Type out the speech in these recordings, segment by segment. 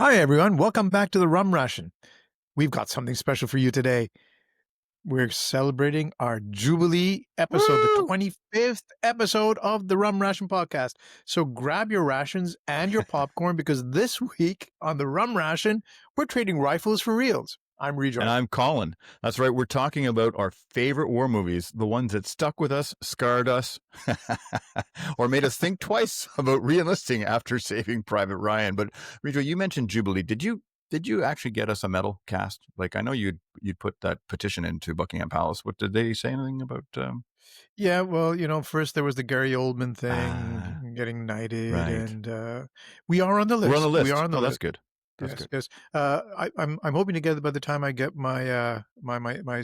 Hi, everyone. Welcome back to the Rum Ration. We've got something special for you today. We're celebrating our Jubilee episode, the Woo! 25th episode of the Rum Ration podcast. So grab your rations and your popcorn because this week on the Rum Ration, we're trading rifles for reals. I'm Rejoy. And I'm Colin. That's right. We're talking about our favorite war movies, the ones that stuck with us, scarred us, or made us think twice about re-enlisting after Saving Private Ryan. But Rejoy, you mentioned Jubilee. Did you actually get us a medal cast? Like, I know you'd put that petition into Buckingham Palace. What did they say anything about? Yeah, well, first there was the Gary Oldman thing, getting knighted, right. and we are on the list. We're on the list. We are on the list. That's good. That's Yes, good. yes. I'm hoping to get it by the time I get my my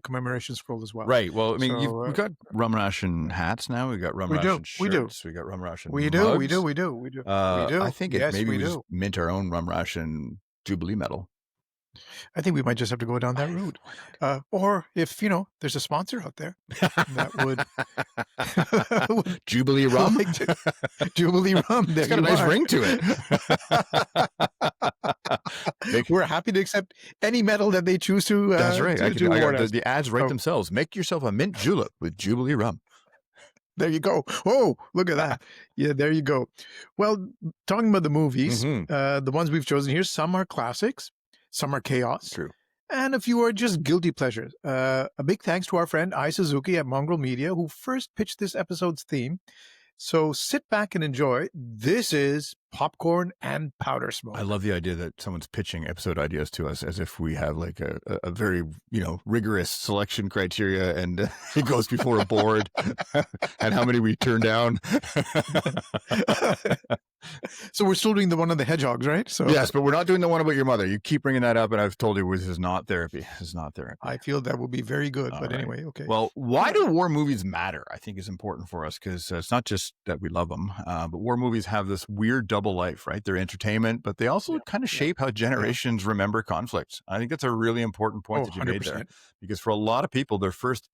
commemoration scroll as well. Right. Well, I mean, So we've got Rum Ration hats now. We got Rum we Ration do, we do, shirts. We got Rum Ration we do, we do, mugs. we do, we do, we do. I think Yes, maybe we we just do. mint our own Rum Ration Jubilee medal. I think we might just have to go down that route. Or if there's a sponsor out there that would Jubilee Rum. Jubilee Rum. There It's got a nice ring to it. We're happy to accept any medal that they choose to. That's right. The ads write themselves. Make yourself a mint julep with Jubilee Rum. There you go. Oh, look at that. Yeah, there you go. Well, talking about the movies, the ones we've chosen here, some are classics, some are chaos. True. And a few are just guilty pleasures. A big thanks to our friend Ai Suzuki at Mongrel Media, who first pitched this episode's theme. So sit back and enjoy. This is Popcorn and Powder Smoke. I love the idea that someone's pitching episode ideas to us as if we have like a very, rigorous selection criteria and it goes before a board and how many we turn down. So we're still doing the one on the hedgehogs, right? So yes, but we're not doing the one about your mother. You keep bringing that up, and I've told you this is not therapy. This is not therapy. I feel that will be very good. All but right. Anyway, okay. Well, why do war movies matter? I think is important for us because it's not just that we love them, but war movies have this weird double life, right? They're entertainment, but they also kind of shape how generations remember conflicts. I think that's a really important point that you made there, because for a lot of people, their first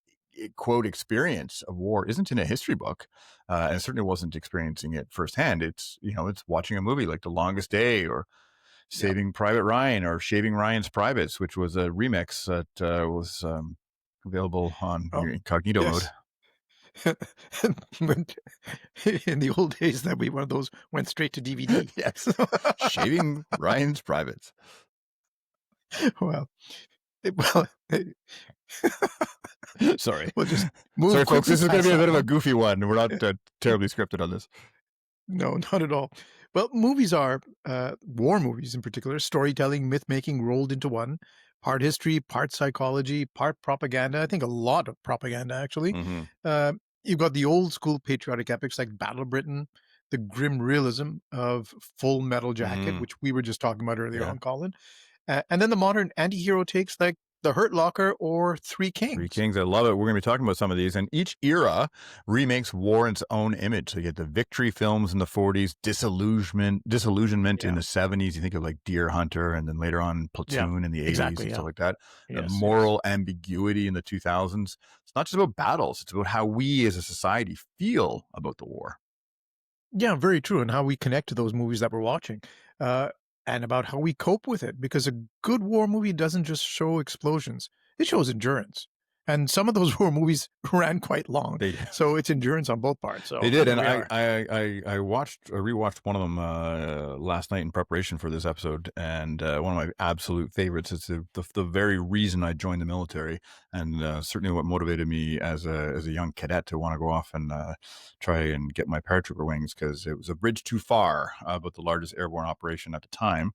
quote experience of war isn't in a history book, and it certainly wasn't experiencing it firsthand. It's it's watching a movie like The Longest Day or Saving Private Ryan or Shaving Ryan's Privates, which was a remix that was available on your incognito mode. In the old days, that one of those went straight to DVD. Yes, Shaving Ryan's Privates. Well, sorry. We'll just move. Sorry, folks. This is going to be a bit of a goofy one. We're not terribly scripted on this. No, not at all. Well, movies are, war movies in particular, storytelling, myth-making rolled into one. Part history, part psychology, part propaganda. I think a lot of propaganda, actually. You've got the old school patriotic epics like Battle of Britain, the grim realism of Full Metal Jacket, which we were just talking about earlier on, Colin. And then the modern anti-hero takes like The Hurt Locker or Three Kings. Three Kings. I love it. We're going to be talking about some of these. And each era remakes war in its own image. So you get the victory films in the 40s, disillusionment in the 70s. You think of like Deer Hunter, and then later on Platoon in the 80s and stuff like that. The moral ambiguity in the 2000s. It's not just about battles. It's about how we as a society feel about the war. Yeah, very true. And how we connect to those movies that we're watching. And about how we cope with it, because a good war movie doesn't just show explosions; it shows endurance. And some of those war movies ran quite long, so it's endurance on both parts. So they did, and I rewatched one of them last night in preparation for this episode, and one of my absolute favorites is the very reason I joined the military, and certainly what motivated me as a young cadet to want to go off and try and get my paratrooper wings, because it was A Bridge Too Far, but the largest airborne operation at the time,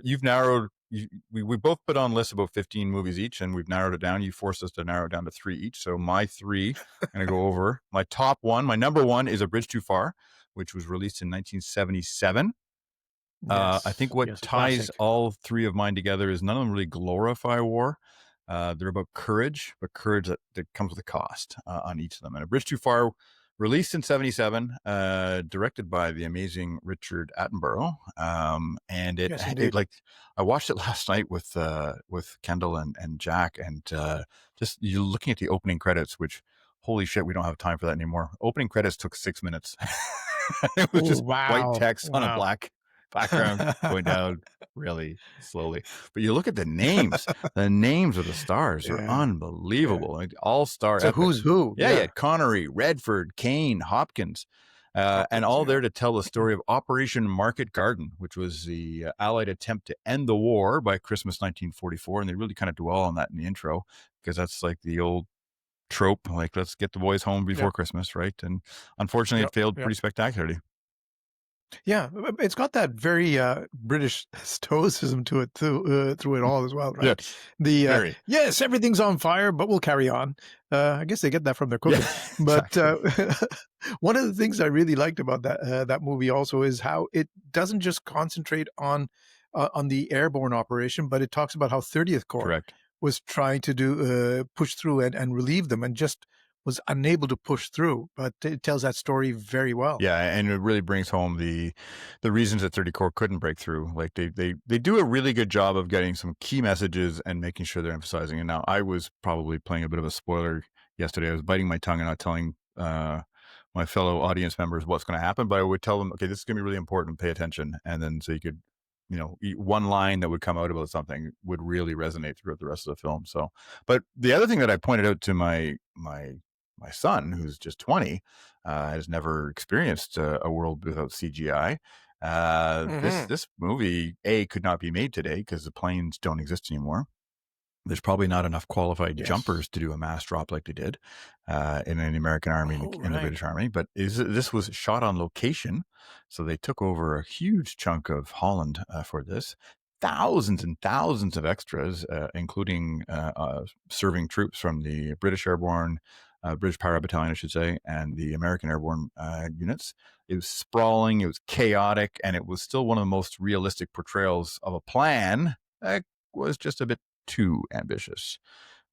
you've narrowed. We both put on lists about 15 movies each, and we've narrowed it down. You forced us to narrow it down to 3 each. So my 3, I'm going to go over. My top one, my number 1 is A Bridge Too Far, which was released in 1977. I think what ties all 3 of mine together is none of them really glorify war. They're about courage, but courage that comes with a cost on each of them. And A Bridge Too Far, released in 77, directed by the amazing Richard Attenborough. And I watched it last night with Kendall and Jack, and just you're looking at the opening credits, which, holy shit, we don't have time for that anymore. Opening credits took 6 minutes. It was Oh, just white wow. text on a Wow. black background going down really slowly. But you look at the names of the stars are Yeah. Yeah. unbelievable. Like all-star It's a epic. who's who. Yeah, yeah. Yeah. Connery, Redford, Kane, Hopkins, and Hopkins, all yeah. there to tell the story of Operation Market Garden, which was the Allied attempt to end the war by Christmas 1944. And they really kind of dwell on that in the intro because that's like the old trope, like let's get the boys home before Yep. Christmas, right? And unfortunately, it Yep. failed Yep. pretty spectacularly. Yeah, it's got that very British stoicism to it through it all as well, right? Yes, The very. yes, everything's on fire, but we'll carry on. I guess they get that from their Yeah, cooking. But exactly. one of the things I really liked about that movie also is how it doesn't just concentrate on the airborne operation, but it talks about how 30th Corps Correct. was trying to do push through and relieve them, and just was unable to push through. But it tells that story very well. Yeah, and it really brings home the reasons that 30 Corps couldn't break through. Like they do a really good job of getting some key messages and making sure they're emphasizing it. Now, I was probably playing a bit of a spoiler yesterday. I was biting my tongue and not telling my fellow audience members what's going to happen, but I would tell them, okay, this is going to be really important. Pay attention, and then so you could, one line that would come out about something would really resonate throughout the rest of the film. So, but the other thing that I pointed out to my son, who's just 20, has never experienced a world without CGI. This Hmm. this movie could not be made today because the planes don't exist anymore. There's probably not enough qualified Yes. jumpers to do a mass drop like they did in the American Army and Oh, in the right. British Army. But this was shot on location, so they took over a huge chunk of Holland for this. Thousands and thousands of extras, including serving troops from the British Airborne, British Para Battalion, I should say, and the American Airborne units. It was sprawling, it was chaotic, and it was still one of the most realistic portrayals of a plan that was just a bit too ambitious.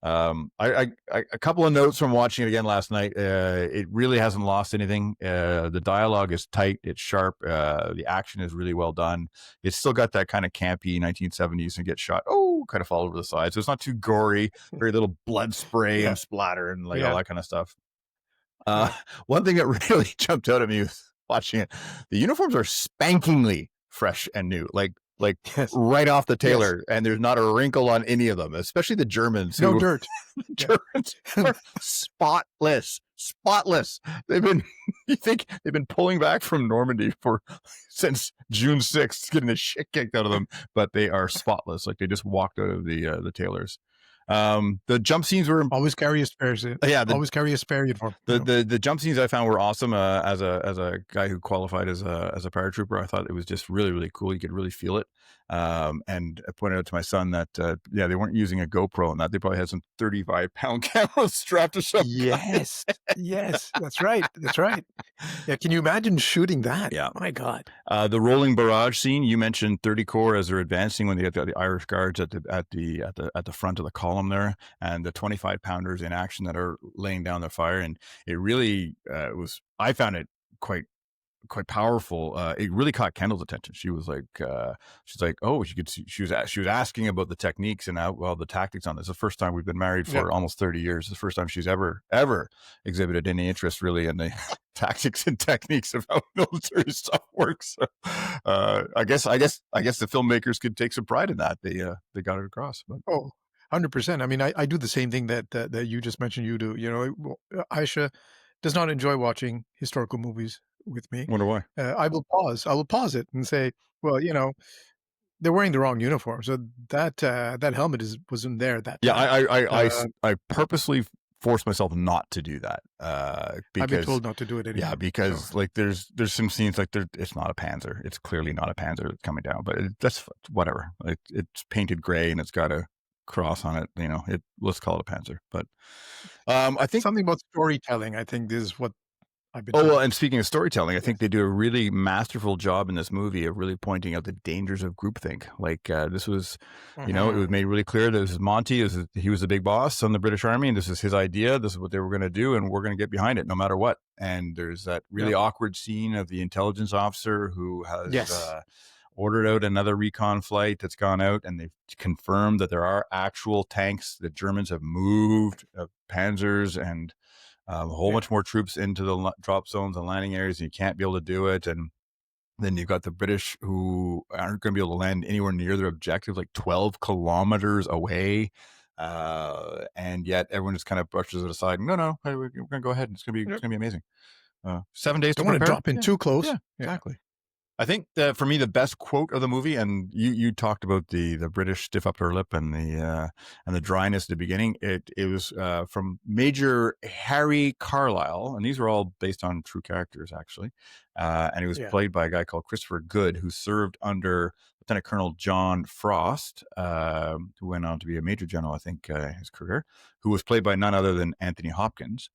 A couple of notes from watching it again last night. It really hasn't lost anything. The dialogue is tight. It's sharp. The action is really well done. It's still got that kind of campy 1970s and get shot. Oh, kind of fall over the side. So it's not too gory. Very little blood spray Yeah. and splatter and like all Yeah. that kind of stuff. Uh, Yeah. one thing that really jumped out at me was watching it. The uniforms are spankingly fresh and new, like Yes. right off the Yes. tailor, and there's not a wrinkle on any of them. Especially the Germans, No who dirt. Yeah. Germans are spotless, spotless. They've been, you think they've been pulling back from Normandy for since June 6th, getting the shit kicked out of them, but they are spotless. Like they just walked out of the tailors. The jump scenes were Always carry a spare. yeah, Always carry a spare uniform. the, You know. the the jump scenes I found were awesome. As a guy who qualified as a paratrooper, I thought it was just really really cool. You could really feel it. And I pointed out to my son that yeah, they weren't using a GoPro and that they probably had some 35-pound cameras strapped to some guy. Yes. Yes. That's right. That's right. Yeah. Can you imagine shooting that? Yeah. My God. The rolling barrage scene, you mentioned 30 Corps as they're advancing when they get the Irish Guards at the front of the column there, and the 25-pounders in action that are laying down their fire, and it really was. I found it quite powerful. It really caught Kendall's attention. She was like, oh, she could see, she was asking about the techniques and the tactics on this. The first time we've been married Yeah. for almost 30 years. The first time she's ever exhibited any interest really in the tactics and techniques of how military stuff works. So, I guess the filmmakers could take some pride in that. They got it across. But Oh, 100%. I mean, I do the same thing that you just mentioned you do. You know, Aisha does not enjoy watching historical movies with me. wonder why. I will pause it and say, well, they're wearing the wrong uniform, so that helmet wasn't there at that Yeah, time. Uh, I purposely forced myself not to do that I've been because told not to do it yeah, anymore. So, because like there's some scenes like it's not a Panzer. It's clearly not a Panzer that's coming down, but that's whatever. It's painted gray and it's got a cross on it. Let's call it a Panzer. But I think. something about storytelling, I think, is what I've been Oh, well, told. and speaking of storytelling, I think Yes. they do a really masterful job in this movie of really pointing out the dangers of groupthink. Like this was, it was Mhm. made really clear that this is Monty. He was the big boss on the British Army, and this is his idea. This is what they were going to do, and we're going to get behind it no matter what. And there's that really Yep. awkward scene of the intelligence officer who has Yes. ordered out another recon flight that's gone out, and they've confirmed that there are actual tanks. The Germans have moved Panzers and A whole Yeah. bunch more troops into the drop zones and landing areas, and you can't be able to do it. And then you've got the British who aren't going to be able to land anywhere near their objective, like 12 kilometers away. And yet everyone just kind of brushes it aside. No, no, hey, we're going to go ahead. It's Yep. going to be amazing. 7 days to Don't want to prepare. drop in Yeah, too close. yeah, Yeah. exactly. I think that for me, the best quote of the movie, and you talked about the British stiff upper lip and the dryness at the beginning. It was from Major Harry Carlyle, and these were all based on true characters actually. And he was Yeah. played by a guy called Christopher Good, who served under Lieutenant Colonel John Frost, who went on to be a major general, I think, his career, who was played by none other than Anthony Hopkins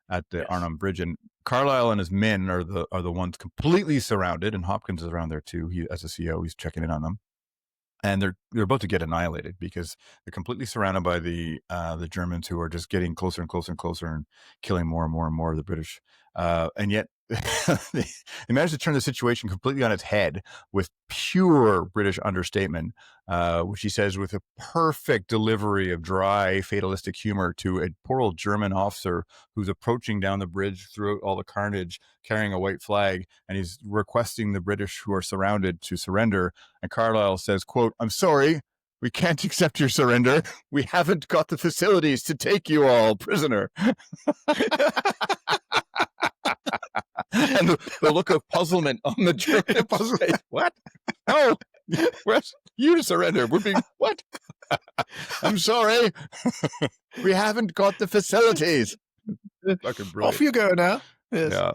at the Yes. Arnhem Bridge. And Carlisle and his men are the ones completely surrounded, and Hopkins is around there too. He, as a CO, he's checking in on them, and they're about to get annihilated because they're completely surrounded by the Germans, who are just getting closer and closer and closer and killing more and more and more of the British. And yet they managed to turn the situation completely on its head with pure British understatement, which he says with a perfect delivery of dry, fatalistic humor to a poor old German officer who's approaching down the bridge throughout all the carnage, carrying a white flag, and he's requesting the British who are surrounded to surrender. And Carlyle says, quote, "I'm sorry, we can't accept your surrender. We haven't got the facilities to take you all prisoner." And the look of puzzlement on the German's face. What? No, we're you to surrender. We're being what? I'm sorry. We haven't got the facilities. Fucking brilliant. Off you go now. Yes. Yeah.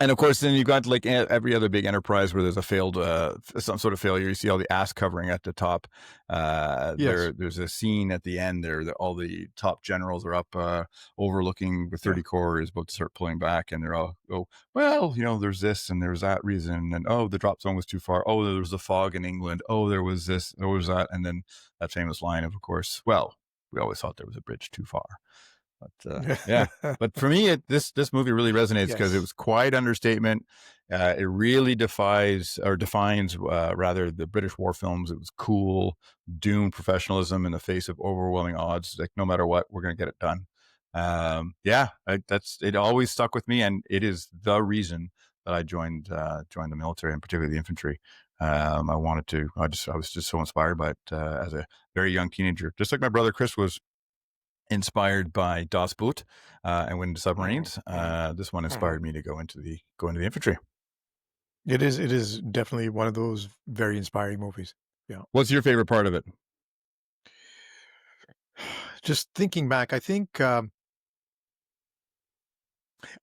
And of course, then you've got like every other big enterprise where there's a failed, some sort of failure. You see all the ass covering at the top. Yes. There's a scene at the end there that all the top generals are up, overlooking the 30 Yeah. Corps is about to start pulling back, and they're all, oh, well, there's this and there's that reason, and oh, the drop zone was too far. Oh, there was the fog in England. Oh, there was this, there was that, and then that famous line of course, well, we always thought there was a bridge too far. But yeah, but for me, this movie really resonates because it Yes. was quite understatement. It really defines rather the British war films. It was cool, doomed professionalism in the face of overwhelming odds. Like no matter what, we're going to get it done. It always stuck with me, and it is the reason that I joined the military, and particularly the infantry. I wanted to. I was just so inspired by it as a very young teenager, just like my brother Chris was inspired by Das Boot and went into submarines. This one inspired me to go into the infantry. It is definitely one of those very inspiring movies. Yeah. What's your favorite part of it? Just thinking back, I think I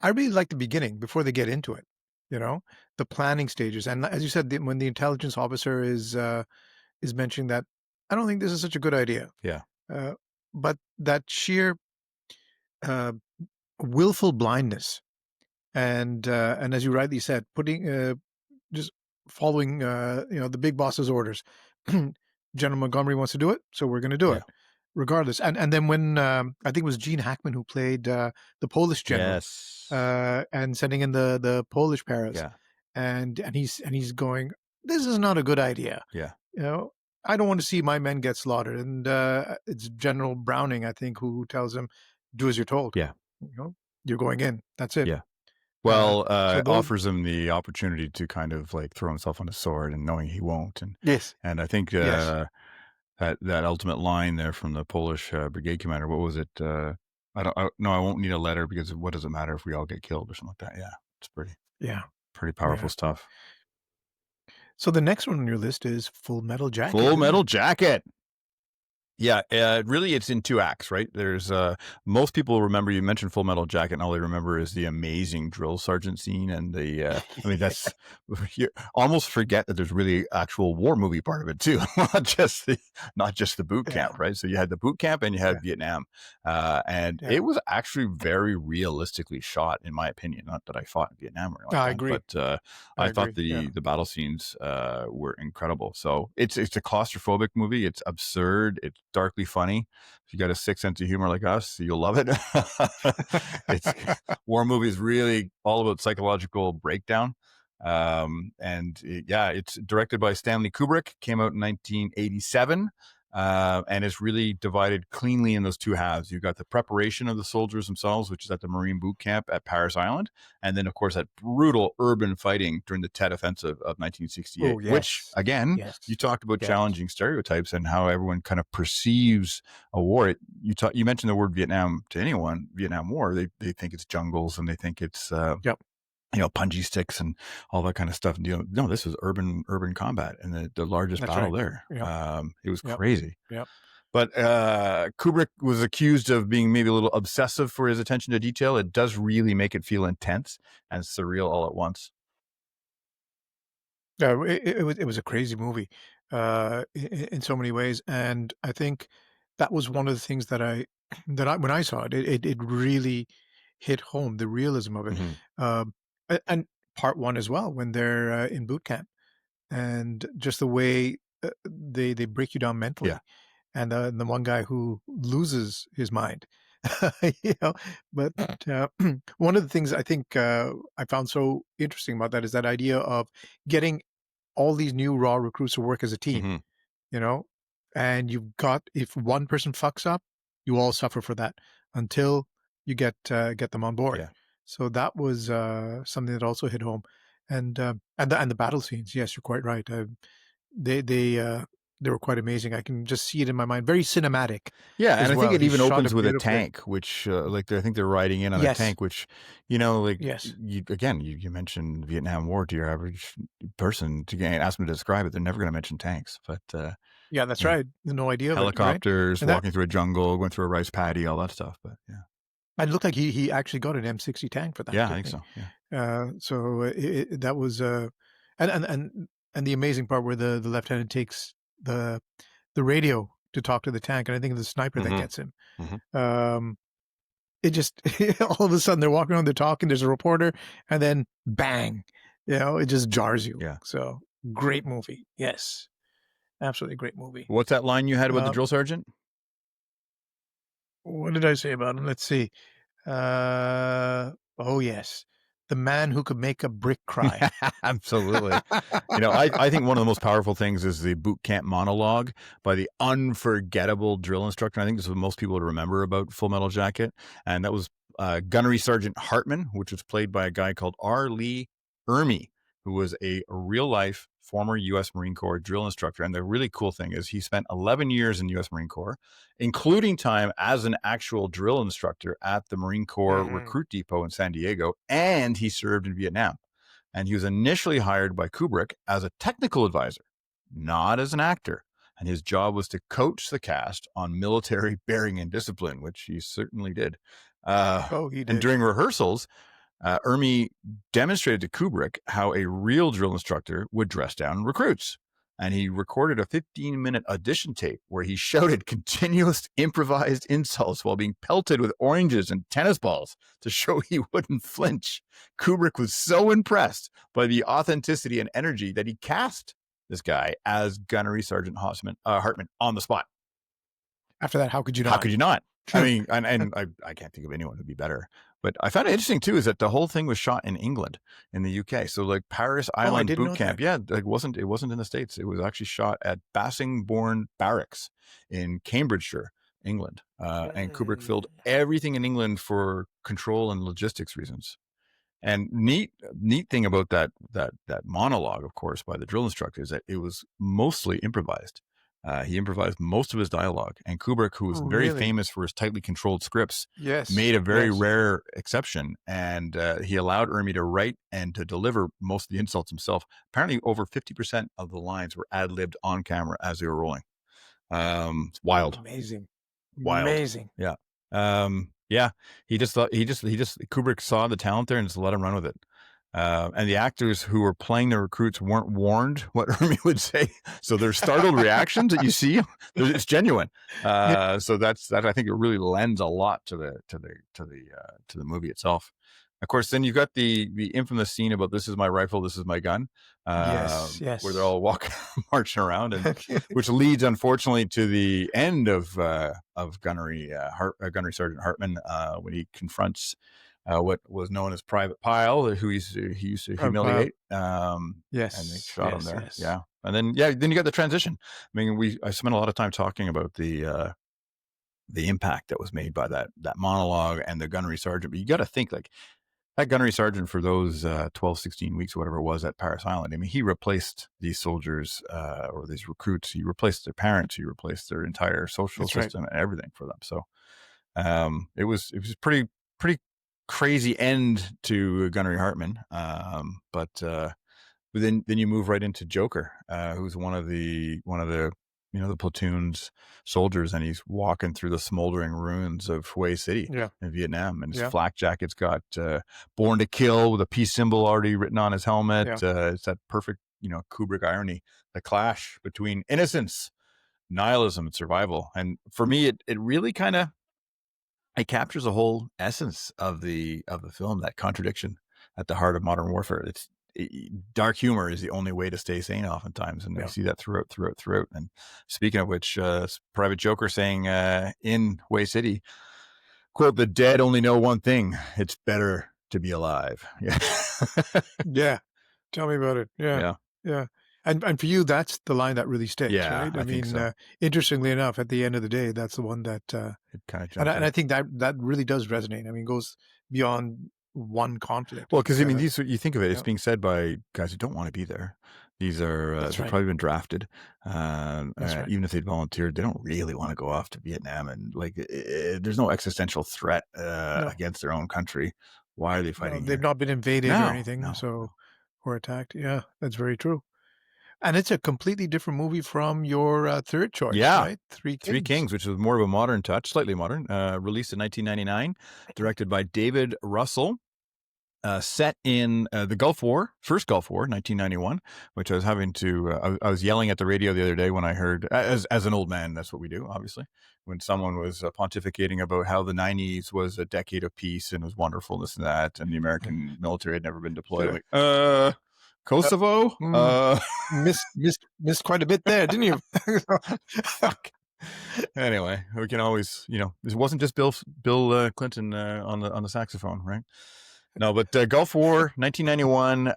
really like the beginning before they get into it. The planning stages, and as you said, when the intelligence officer is mentioning that, I don't think this is such a good idea. Yeah, Uh, but that sheer uh, willful blindness, and as you rightly said, putting just following the big boss's orders. General Montgomery wants to do it, so we're going to do yeah, it regardless. And then when I think it was Gene Hackman who played the Polish general, yes, and sending in the Polish paras, yeah, and he's going, this is not a good idea. yeah, I don't want to see my men get slaughtered. And it's General Browning, I think, who tells him, do as you're told. yeah, You're going in. That's it. yeah. Well, So those, offers him the opportunity to kind of like throw himself on a sword, and knowing he won't, yes, and I think yes, that ultimate line there from the Polish brigade commander. What was it? No, I won't need a letter because what does it matter if we all get killed or something like that? Yeah, it's yeah, pretty powerful yeah. stuff. So the next one on your list is Full Metal Jacket. Full Isn't Metal it? Jacket. Yeah, really, it's in two acts, right? There's most people remember, you mentioned Full Metal Jacket, and all they remember is the amazing drill sergeant scene, and the I mean, that's you almost forget that there's really actual war movie part of it too, not just the boot Yeah, camp, right? So you had the boot camp and you yeah, had Vietnam, and yeah. it was actually very realistically shot, in my opinion. Not that I fought in Vietnam or anything I like agree. that, but I I thought agree. Yeah. the battle scenes were incredible. So it's a claustrophobic movie. It's absurd. It's darkly funny. If you got a sick sense of humor like us, you'll love it. It's war movies really all about psychological breakdown. It's directed by Stanley Kubrick. Came out in 1987. and it's really divided cleanly in those two halves. You've got the preparation of the soldiers themselves, which is at the Marine boot camp at Paris Island, and then of course that brutal urban fighting during the Tet Offensive of 1968, Oh, which yes. again, you Yes. talked about Yes. challenging stereotypes and how everyone kind of perceives a war. You mentioned the word Vietnam to anyone, Vietnam War, they think it's jungles and they think it's Yep. punji sticks and all that kind of stuff. And no, this was urban combat and the largest That's battle right. there. Yep. It was Yep. crazy. Yep. But Kubrick was accused of being maybe a little obsessive for his attention to detail. It does really make it feel intense and surreal all at once. Yeah, it was a crazy movie, in so many ways, and I think that was one of the things that I that I when I saw it, it really hit home, the realism of it, Mhm. and part 1 as well, when they're, in boot camp, and just the way, they break you down Yeah. mentally, and, the one guy who loses his mind, you know, but, one of the things I think, I found so interesting about that is that idea of getting all these new raw recruits to work as a team, hmm you know? And you've got if one person fucks up, you all suffer for that until you get them on board. Yeah. So that was something that also hit home. And the battle scenes, yes, you're quite right. They they uh they were quite amazing. I can just see it in my mind. Very cinematic Yeah, and as I think well. it He even shot opens it with a beautifully. tank, which like I think they're riding in on a Yes. tank, which like Yes. you mentioned Vietnam War to your average person to ask them to describe it, they're never going to mention tanks, but Yeah, that's yeah, right. No idea of it, right? helicopters, And that walking through a jungle, going through a rice paddy, all that stuff. But yeah, it looked like he actually got an M60 tank for that, yeah, I didn't think he? so. Yeah. So that was and and and and the amazing part where the lieutenant takes the the radio to talk to the tank, and I think the sniper that hmm gets him. hmm Um, it just all of a sudden they're walking around, they're talking. There's a reporter, and then bang, it just jars you. Yeah. So great movie, yes, absolutely great movie. What's that line you had about the Um, drill sergeant? what did I say about him? Let's see. Oh yes, the man who could make a brick cry. Absolutely. I think one of the most powerful things is the boot camp monologue by the unforgettable drill instructor. I think this is what most people would remember about Full Metal Jacket. And that was Gunnery Sergeant Hartman, which was played by a guy called R. Lee Ermey, who was a real life former U.S. Marine Corps drill instructor. And the really cool thing is he spent 11 years in U.S. Marine Corps, including time as an actual drill instructor at the Marine Corps Mhm. Recruit Depot in San Diego. And he served in Vietnam. And he was initially hired by Kubrick as a technical advisor, not as an actor. And his job was to coach the cast on military bearing and discipline, which he certainly did. Oh, he And did. during rehearsals, Ermey demonstrated to Kubrick how a real drill instructor would dress down recruits. And he recorded a 15-minute audition tape where he shouted continuous improvised insults while being pelted with oranges and tennis balls to show he wouldn't flinch. Kubrick was so impressed by the authenticity and energy that he cast this guy as Gunnery Sergeant Hartman on the spot. After that, how could you How not? could you not? I mean, and I can't think of anyone who'd be better. But I found it interesting too, is that the whole thing was shot in England, in the UK. So like Paris Oh, I Island didn't boot know that. camp, yeah, like it wasn't in the States. It was actually shot at Bassingbourn Barracks in Cambridgeshire, England. And Kubrick Mm. filled everything in England for control and logistics reasons. And neat thing about that monologue, of course, by the drill instructor is that it was mostly improvised. He improvised most of his dialogue, and Kubrick, who was Oh, very really? famous for his tightly controlled scripts, Yes, made a very yes. rare exception, and he allowed Ermey to write and to deliver most of the insults himself. Apparently, over 50% of the lines were ad libbed on camera as they were rolling. It's wild. Amazing. Wild. Amazing. Yeah. Yeah. He just Kubrick saw the talent there and just let him run with it. And the actors who were playing the recruits weren't warned what Ermey would say. So there's startled reactions that you see. It's genuine. Yeah, So that I think it really lends a lot to the movie itself. Of course, then you've got the infamous scene about "This is my rifle, this is my gun," yes, where they're yes. all walking, marching around, and which leads, unfortunately, to the end of Gunnery Sergeant Hartman when he confronts what was known as Private Pile, who he used to Private Pile. humiliate. And they Yes, shot him yes, there. yes. Yeah. And then, then you got the transition. I mean, I spent a lot of time talking about the impact that was made by that monologue and the gunnery sergeant. But you got to think, like, that gunnery sergeant for those 12, 16 weeks, whatever it was at Paris Island. I mean, he replaced these soldiers or these recruits. He replaced their parents. He replaced their entire social That's right. system and everything for them. So it was pretty crazy end to Gunnery Hartman. But then you move right into Joker, who's one of the the platoon's soldiers, and he's walking through the smoldering ruins of Hue City Yeah, in Vietnam, and his yeah, flak jacket's got "Born to Kill" with a peace symbol already written on his helmet. yeah, It's that perfect Kubrick irony, the clash between innocence, nihilism, and survival. And for me, it really kind of it captures the whole essence of the film, that contradiction at the heart of modern warfare. Dark humor is the only way to stay sane oftentimes, and we yeah. see that throughout. And speaking of which, Private Joker saying in Way City, quote, "The dead only know one thing: it's better to be alive." Yeah. Yeah. Tell me about it. Yeah, Yeah, yeah. And for you, that's the line that really sticks, yeah, right? I I think mean, so. interestingly enough, at the end of the day, that's the one that, It kind of and jumps I out. think that really does resonate. I mean, goes beyond one conflict. Well, because It's, I mean, these you think of it, it's yeah, being said by guys who don't want to be there. These are that's they've right. probably been drafted. That's right. Even if they'd volunteered, they don't really want to go off to Vietnam, and like, there's no existential threat No, against their own country. Why are they no, fighting they've here? not been invaded or No, anything, no, no. so or attacked. Yeah, that's very true. And it's a completely different movie from your third choice, Yeah, right? Three Three Kings. Kings, which was more of a modern touch, slightly modern. Released in 1999, directed by David Russell. Set in the Gulf War, first Gulf War, 1991, which I was having to, I was yelling at the radio the other day when I heard, as an old man, that's what we do, obviously, when someone was pontificating about how the 90s was a decade of peace and it was wonderful, this and that, and the American military had never been deployed. I'm Sure. like, Uh, Kosovo? mm, missed quite a bit there, didn't you? Fuck. Anyway, we can always, it wasn't just Bill Clinton on the saxophone, right? No, but Gulf War, 1991.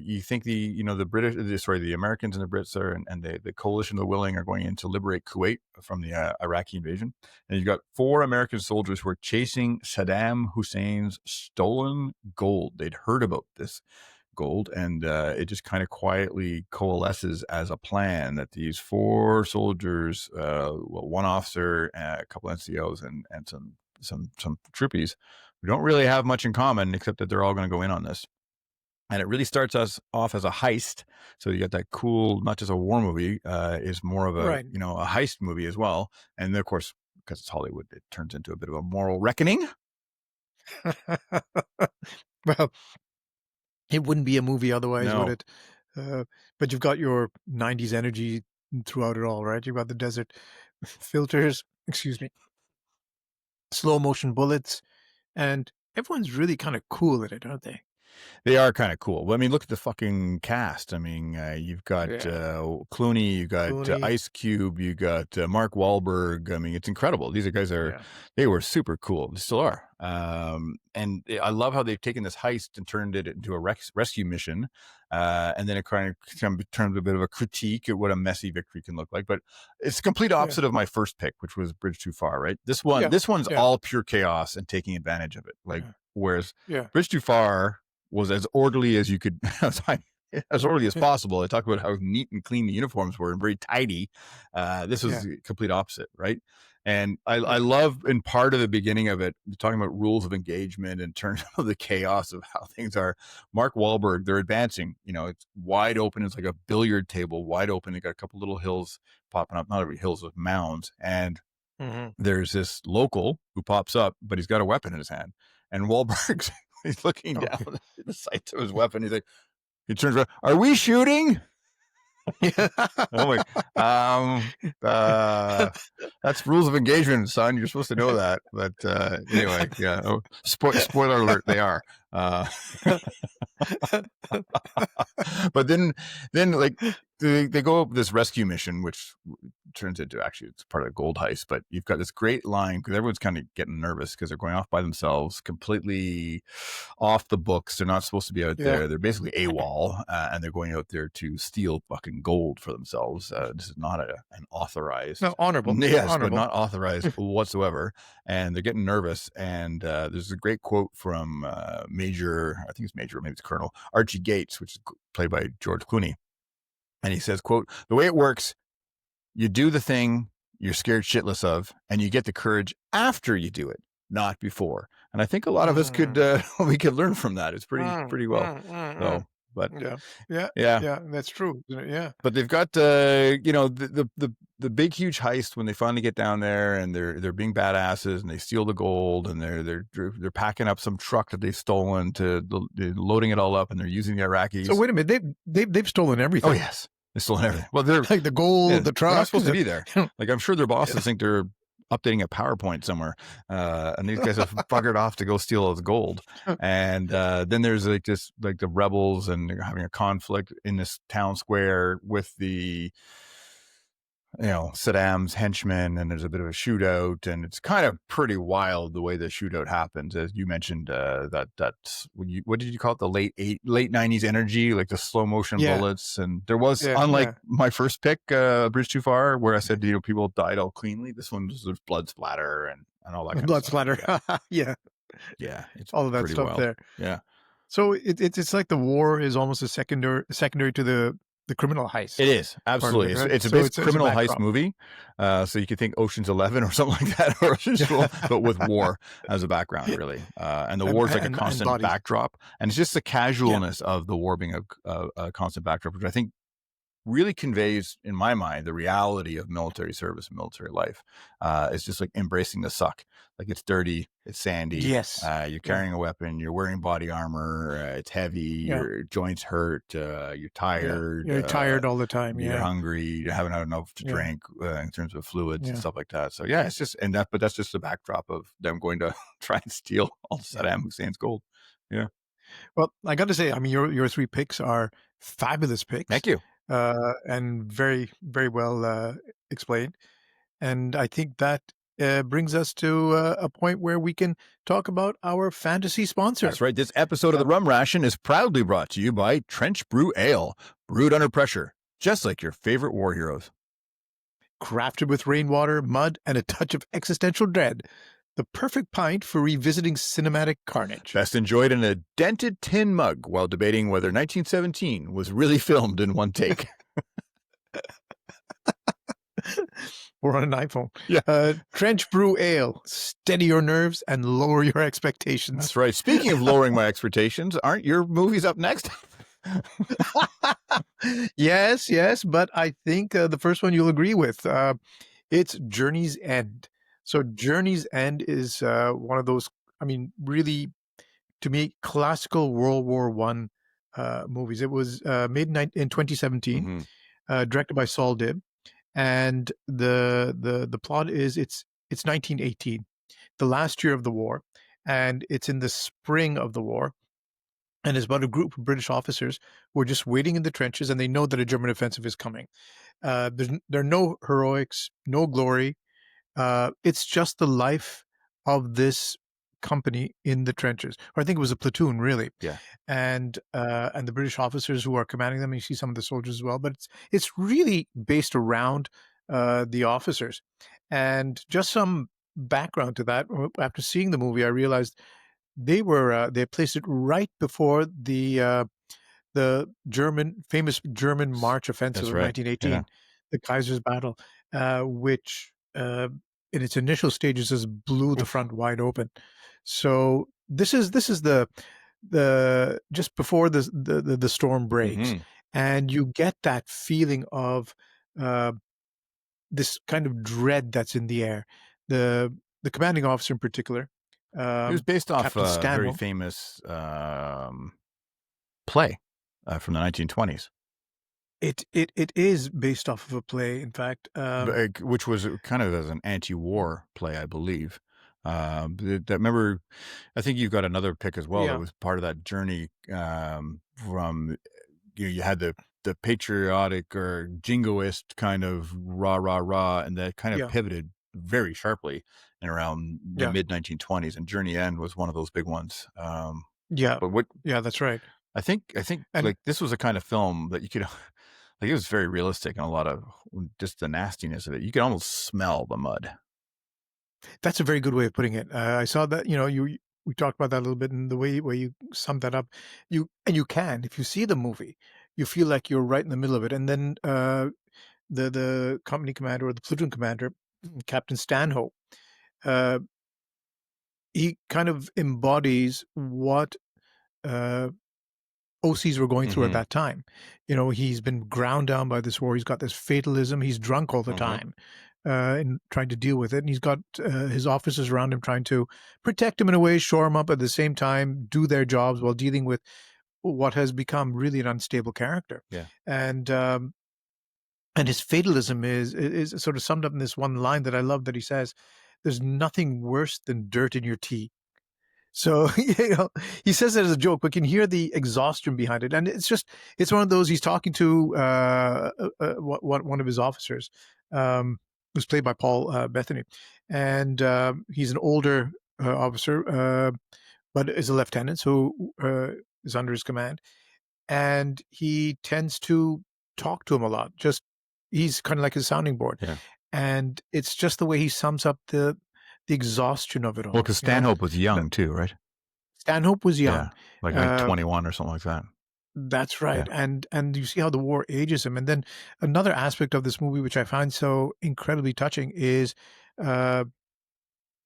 You think the British, the Americans and the Brits are, and the coalition of the willing are going in to liberate Kuwait from the Iraqi invasion. And you've got 4 American soldiers who are chasing Saddam Hussein's stolen gold. They'd heard about this gold, and it just kind of quietly coalesces as a plan that these 4 soldiers, one officer, a couple NCOs, and some troopies, who don't really have much in common except that they're all going to go in on this. And it really starts us off as a heist. So you got that cool, not just a war movie, is more of a Right. a heist movie as well. And then, of course, because it's Hollywood, it turns into a bit of a moral reckoning. Well, it wouldn't be a movie otherwise, would No, it? Uh, but you've got your 90s energy throughout it all, right? You've got the desert filters, excuse me, slow motion bullets, and everyone's really kind of cool at it, aren't they? they are kind of cool. Well, I mean, look at the fucking cast. I mean, you've got Yeah. Clooney, you got Clooney. Ice Cube, you got Mark Wahlberg. I mean, it's incredible. These guys Yeah. they were super cool. They still are. And I love how they've taken this heist and turned it into a rescue mission. And then it kind of turned a bit of a critique at what a messy victory can look like. But it's the complete Yeah. opposite of my first pick, which was Bridge Too Far, right? Yeah. This one's Yeah. all pure chaos and taking advantage of it. Like, Yeah. whereas Yeah. Bridge Too Far was as orderly as you could, as orderly as Yeah. possible. I talk about how neat and clean the uniforms were and very tidy. This was Yeah. the complete opposite, right? And I Yeah. love in part of the beginning of it, talking about rules of engagement in terms of the chaos of how things are. Mark Wahlberg, they're advancing, it's wide open. It's like a billiard table, wide open. They got a couple little hills popping up, not every hills with mounds. And Hmm. there's this local who pops up, but he's got a weapon in his hand. And Wahlberg's he's looking Okay. down at the sights of his weapon. He's like, he turns around, "Are we shooting?" Yeah. I'm like, uh, that's rules of engagement, son. You're supposed to know that. But anyway, yeah. Oh, spoiler alert, they are. But then like they go up this rescue mission, which turns into actually it's part of the gold heist. But you've got this great line because everyone's kind of getting nervous because they're going off by themselves, completely off the books. They're not supposed to be out Yeah. there. They're basically AWOL, and they're going out there to steal fucking gold for themselves. This is not an No, authorized. honorable. Yes, but Honorable. not authorized whatsoever. And they're getting nervous. And there's a great quote from Major, I think it's Major, maybe it's Colonel Archie Gates, which is played by George Clooney. And he says, quote, "The way it works, you do the thing you're scared shitless of, and you get the courage after you do it, not before." And I think a lot of us could, Mm, we could learn from that. It's mm, pretty well. mm, mm, So, mm. but Yeah. Yeah. yeah, Yeah. That's true. Yeah. but they've got, the big, huge heist when they finally get down there and they're being badasses and they steal the gold and they're packing up some truck that they've stolen they're loading it all up and they're using the So Iraqis. wait a minute. They've stolen Oh everything. yes. They've stolen everything. Well, they're, Like the yeah, gold, the they're not truck. supposed to be there. You Like, I'm sure their know, bosses think they're updating a PowerPoint somewhere. And these guys have buggered off to go steal all the gold. And then there's like this, like the rebels, and they're having a conflict in this town square with the, Saddam's henchmen, and there's a bit of a shootout, and it's kind of pretty wild the way the shootout happens. As you mentioned, that's what did you call it? The late 90s energy, like the slow motion yeah. bullets. And there was, Yeah. unlike Yeah. my first pick, Bridge Too Far, where I said, people died all cleanly. This one was there's blood splatter and all that kind of Blood stuff. splatter. Yeah. Yeah. Yeah. It's All of that pretty stuff wild. there. Yeah. So it's like the war is almost a secondary to the criminal heist It is part of absolutely. it, right? It's a So basic it's a criminal heist backdrop. movie. So you could think Ocean's 11 or something like that, or Ocean's 12, but with war as a background, really. And the war is like a And constant bodies. backdrop, and it's just the Yeah. casualness of the war being a constant backdrop, which I think really conveys, in my mind, the reality of military service and military life. It's just like embracing the suck. Like, it's dirty, it's sandy. Yes. You're Yeah. carrying a weapon, you're wearing body armor, it's heavy, Yeah. your joints hurt, you're Yeah. tired, You're tired all the time. you're Yeah. hungry, you haven't had enough to Yeah. drink in terms of fluids and Yeah. stuff like that. So yeah, it's just, but that's just the backdrop of them going to try and steal all Saddam Hussein's gold. Yeah. Well, I got to say, I mean, your three picks are fabulous picks, Thank you. and very, very well explained. And I think that brings us to a point where we can talk about our fantasy sponsor. That's right. This episode of the Rum Ration is proudly brought to you by Trench Brew Ale, brewed under pressure, just like your favorite war heroes. Crafted with rainwater, mud, and a touch of existential dread. The perfect pint for revisiting cinematic carnage. Best enjoyed in a dented tin mug while debating whether 1917 was really filmed in one take. Or on an iPhone. Yeah. Trench Brew Ale. Steady your nerves and lower your expectations. That's right. Speaking of lowering my expectations, aren't your movies up next? Yes, but I think the first one you'll agree with. It's Journey's End. So Journey's End is one of those, I mean, really, to me, classical World War One movies. It was made in 2017, directed by Saul Dibb, and the plot is it's 1918, the last year of the war, and it's in the spring of the war. And it's about a group of British officers who are just waiting in the trenches, and they know that a German offensive is coming. There are no heroics, no glory. It's just the life of this company in the trenches, or I think it was a platoon, really. Yeah. And the British officers who are commanding them. You see some of the soldiers as well, but it's really based around the officers. And just some background to that. After seeing the movie, I realized they placed it right before the famous German March offensive That's of right. 1918, Yeah. the Kaiser's Battle, which in its initial stages just blew the front wide open. So this is the just before the storm breaks, and you get that feeling of this kind of dread that's in the air. The commanding officer in particular, It was based off Captain a very Stanwell. famous play from the 1920s, It is based off of a play, in fact. which was kind of as an anti-war play, I believe. Remember, I think you've got another pick as well. Yeah. That was part of that journey from you had the patriotic or jingoist kind of rah rah rah, and that kind of Yeah. pivoted very sharply in around the Yeah. mid 1920s. And Journey End was one of those big ones. Yeah. But what Yeah, that's right. I think And like this was a kind of film that you could like it was very realistic and a lot of just the nastiness of it. You could almost smell the mud. that's a very good way of putting it. I saw that, we talked about that a little bit in the way where you summed that up. You can, if you see the movie, you feel like you're right in the middle of it. And then the company commander or the platoon commander, Captain Stanhope, uh, he kind of embodies what uh, OCs were going through at Hmm. that time. He's been ground down by this war. He's got this fatalism. He's drunk all the Hmm. time, and trying to deal with it. And he's got his officers around him trying to protect him in a way, shore him up at the same time, do their jobs while dealing with what has become really an unstable character. Yeah. And his fatalism is sort of summed up in this one line that I love that he says, "There's nothing worse than dirt in your tea." So, he says it as a joke, but can hear the exhaustion behind it. And it's one of those, he's talking to one of his officers, who's played by Paul Bethany. And he's an older officer, but is a lieutenant, so is under his command. And he tends to talk to him a lot. He's kind of like his sounding board. Yeah. And it's just the way he sums up the exhaustion of it Well, all. because Stanhope was young too, right? Stanhope was young. Yeah. Like Uh, 21 or something like that. that's Yeah. right, and you see how the war ages him. And then another aspect of this movie, which I find so incredibly touching, is uh,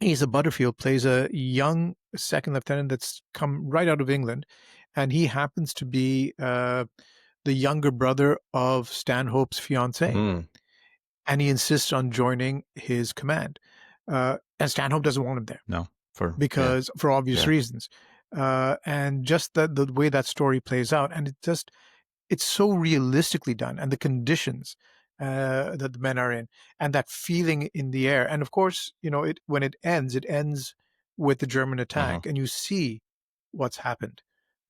Asa Butterfield plays a young second lieutenant that's come right out of England, and he happens to be the younger brother of Stanhope's fiancée, Mm. and he insists on joining his command. And Stanhope doesn't want him there No. Yeah. because for obvious Yeah. reasons. And just the way that story plays out, and it's so realistically done, and the conditions that the men are in, and that feeling in the air. And of course, when it ends with the German Hmm. attack, and you see what's happened,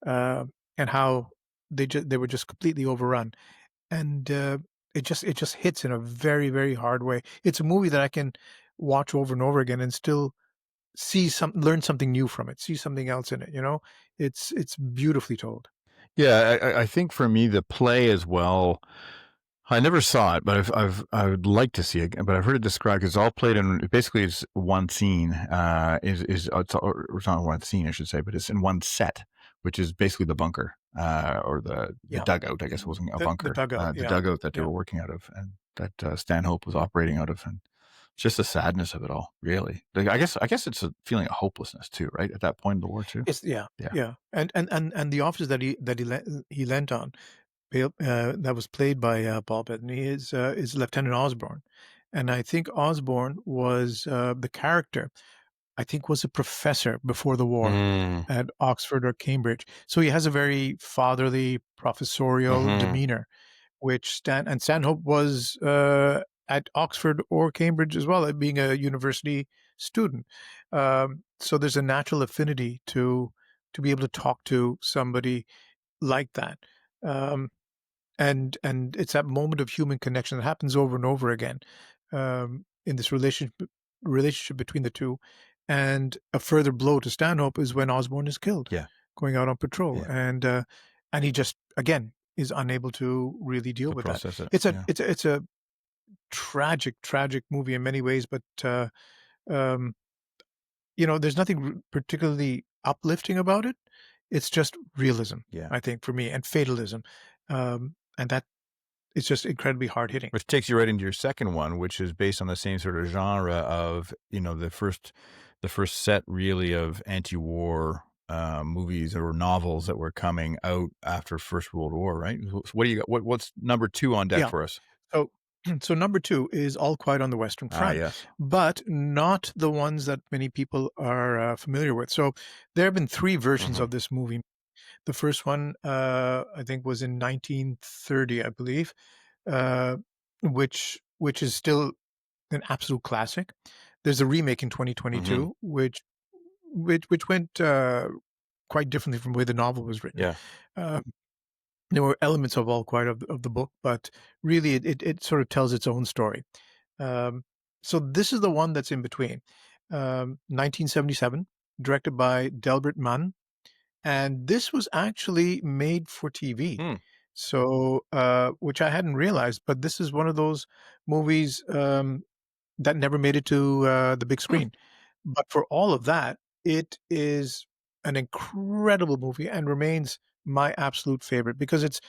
uh, and how they were just completely overrun. And it just hits in a very, very hard way. It's a movie that I can watch over and over again and still learn something new from it, see something else in it. It's beautifully told. Yeah. I think for me, the play as well. I never saw it, but I would like to see it. But I've heard it described because it's all played in basically it's one scene. It's not one scene, I should say, but it's in one set, which is basically the bunker or the Yeah. dugout. I guess it wasn't a The bunker. dugout. The Yeah. dugout that they Yeah. were working out of, and that Stanhope was operating out of, and just the sadness of it all. Really, like, I guess it's a feeling of hopelessness too, right? At that point in the war too. It's yeah. Yeah. Yeah. And the officer he lent on, that was played by Paul Bettany, is Lieutenant Osborne. And I think Osborne was the character. I think was a professor before the war Mm. at Oxford or Cambridge. So he has a very fatherly professorial Hmm. demeanor, which Stanhope was at Oxford or Cambridge as well, being a university student. So there's a natural affinity to be able to talk to somebody like that. Um, and it's that moment of human connection that happens over and over again, in this relationship between the two. And a further blow to Stanhope is when Osborne is killed Yeah. going out on patrol, Yeah. and he just again is unable to really deal To with that. process it. It's a Yeah. it's a tragic movie in many ways, but um, there's nothing particularly uplifting about it. It's just realism, Yeah. I think, for me, and fatalism, and that it's just incredibly hard hitting. Which takes you right into your second one, which is based on the same sort of genre of, the first set really of anti-war movies or novels that were coming out after First World War, right? So what do you got? What's number two on deck Yeah. for us? So, so number two is All Quiet on the Western Ah, Front, yes. but not the ones that many people are familiar with. So there have been three versions Hmm. of this movie. The first one, I think, was in 1930, I believe, uh, which is still an absolute classic. There's a remake in Hmm. 2022, which went quite differently from the way the novel was written. Yeah. Uh, There were elements of all quite of the book, but really it sort of tells its own story. Um, so this is the one that's in between. 1977, directed by Delbert Mann, and this was actually made for TV. Hmm. So, which I hadn't realized, but this is one of those movies that never made it to the big Hmm. screen. But for all of that, it is an incredible movie and remains my absolute favorite because it's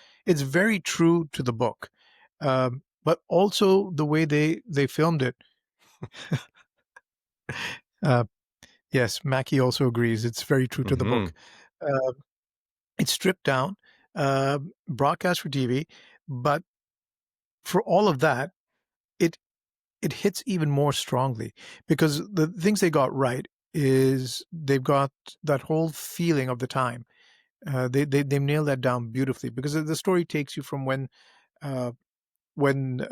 very true to the book, but also the way they filmed it. Uh, yes, Mackie also agrees. It's very true to the Hmm. book. Uh, it's stripped down, broadcast for TV, but for all of that, it it hits even more strongly because the things they got right is they've got that whole feeling of the time. They nail that down beautifully because the story takes you from uh, when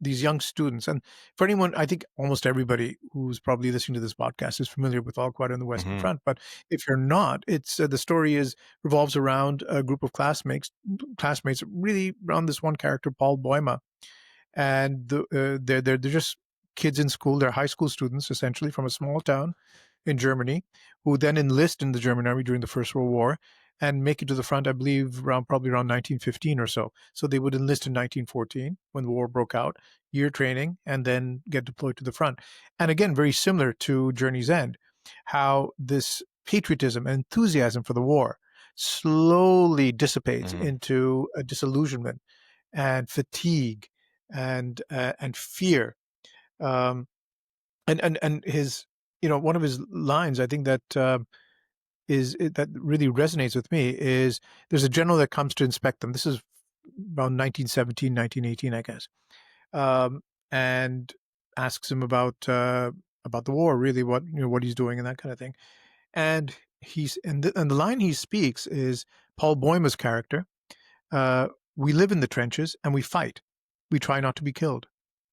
these young students, and for anyone, I think almost everybody who's probably listening to this podcast is familiar with All Quiet on the Western Hmm. Front. But if you're not, it's the story is revolves around a group of classmates really around this one character, Paul Boima, and they're just kids in school. They're high school students essentially from a small town in Germany, who then enlist in the German army during the First World War and make it to the front, I believe, probably around 1915 or so. So they would enlist in 1914 when the war broke out, year training, and then get deployed to the front. And again, very similar to Journey's End, how this patriotism and enthusiasm for the war slowly dissipates Hmm. into a disillusionment and fatigue and fear. Um, and his, one of his lines, I think that that really resonates with me is there's a general that comes to inspect them. This is around 1917, 1918, I guess, um, and asks him about the war, really what he's doing and that kind of thing. And and the line he speaks is Paul Boyma's character. Uh, we live in the trenches and we fight. We try not to be killed.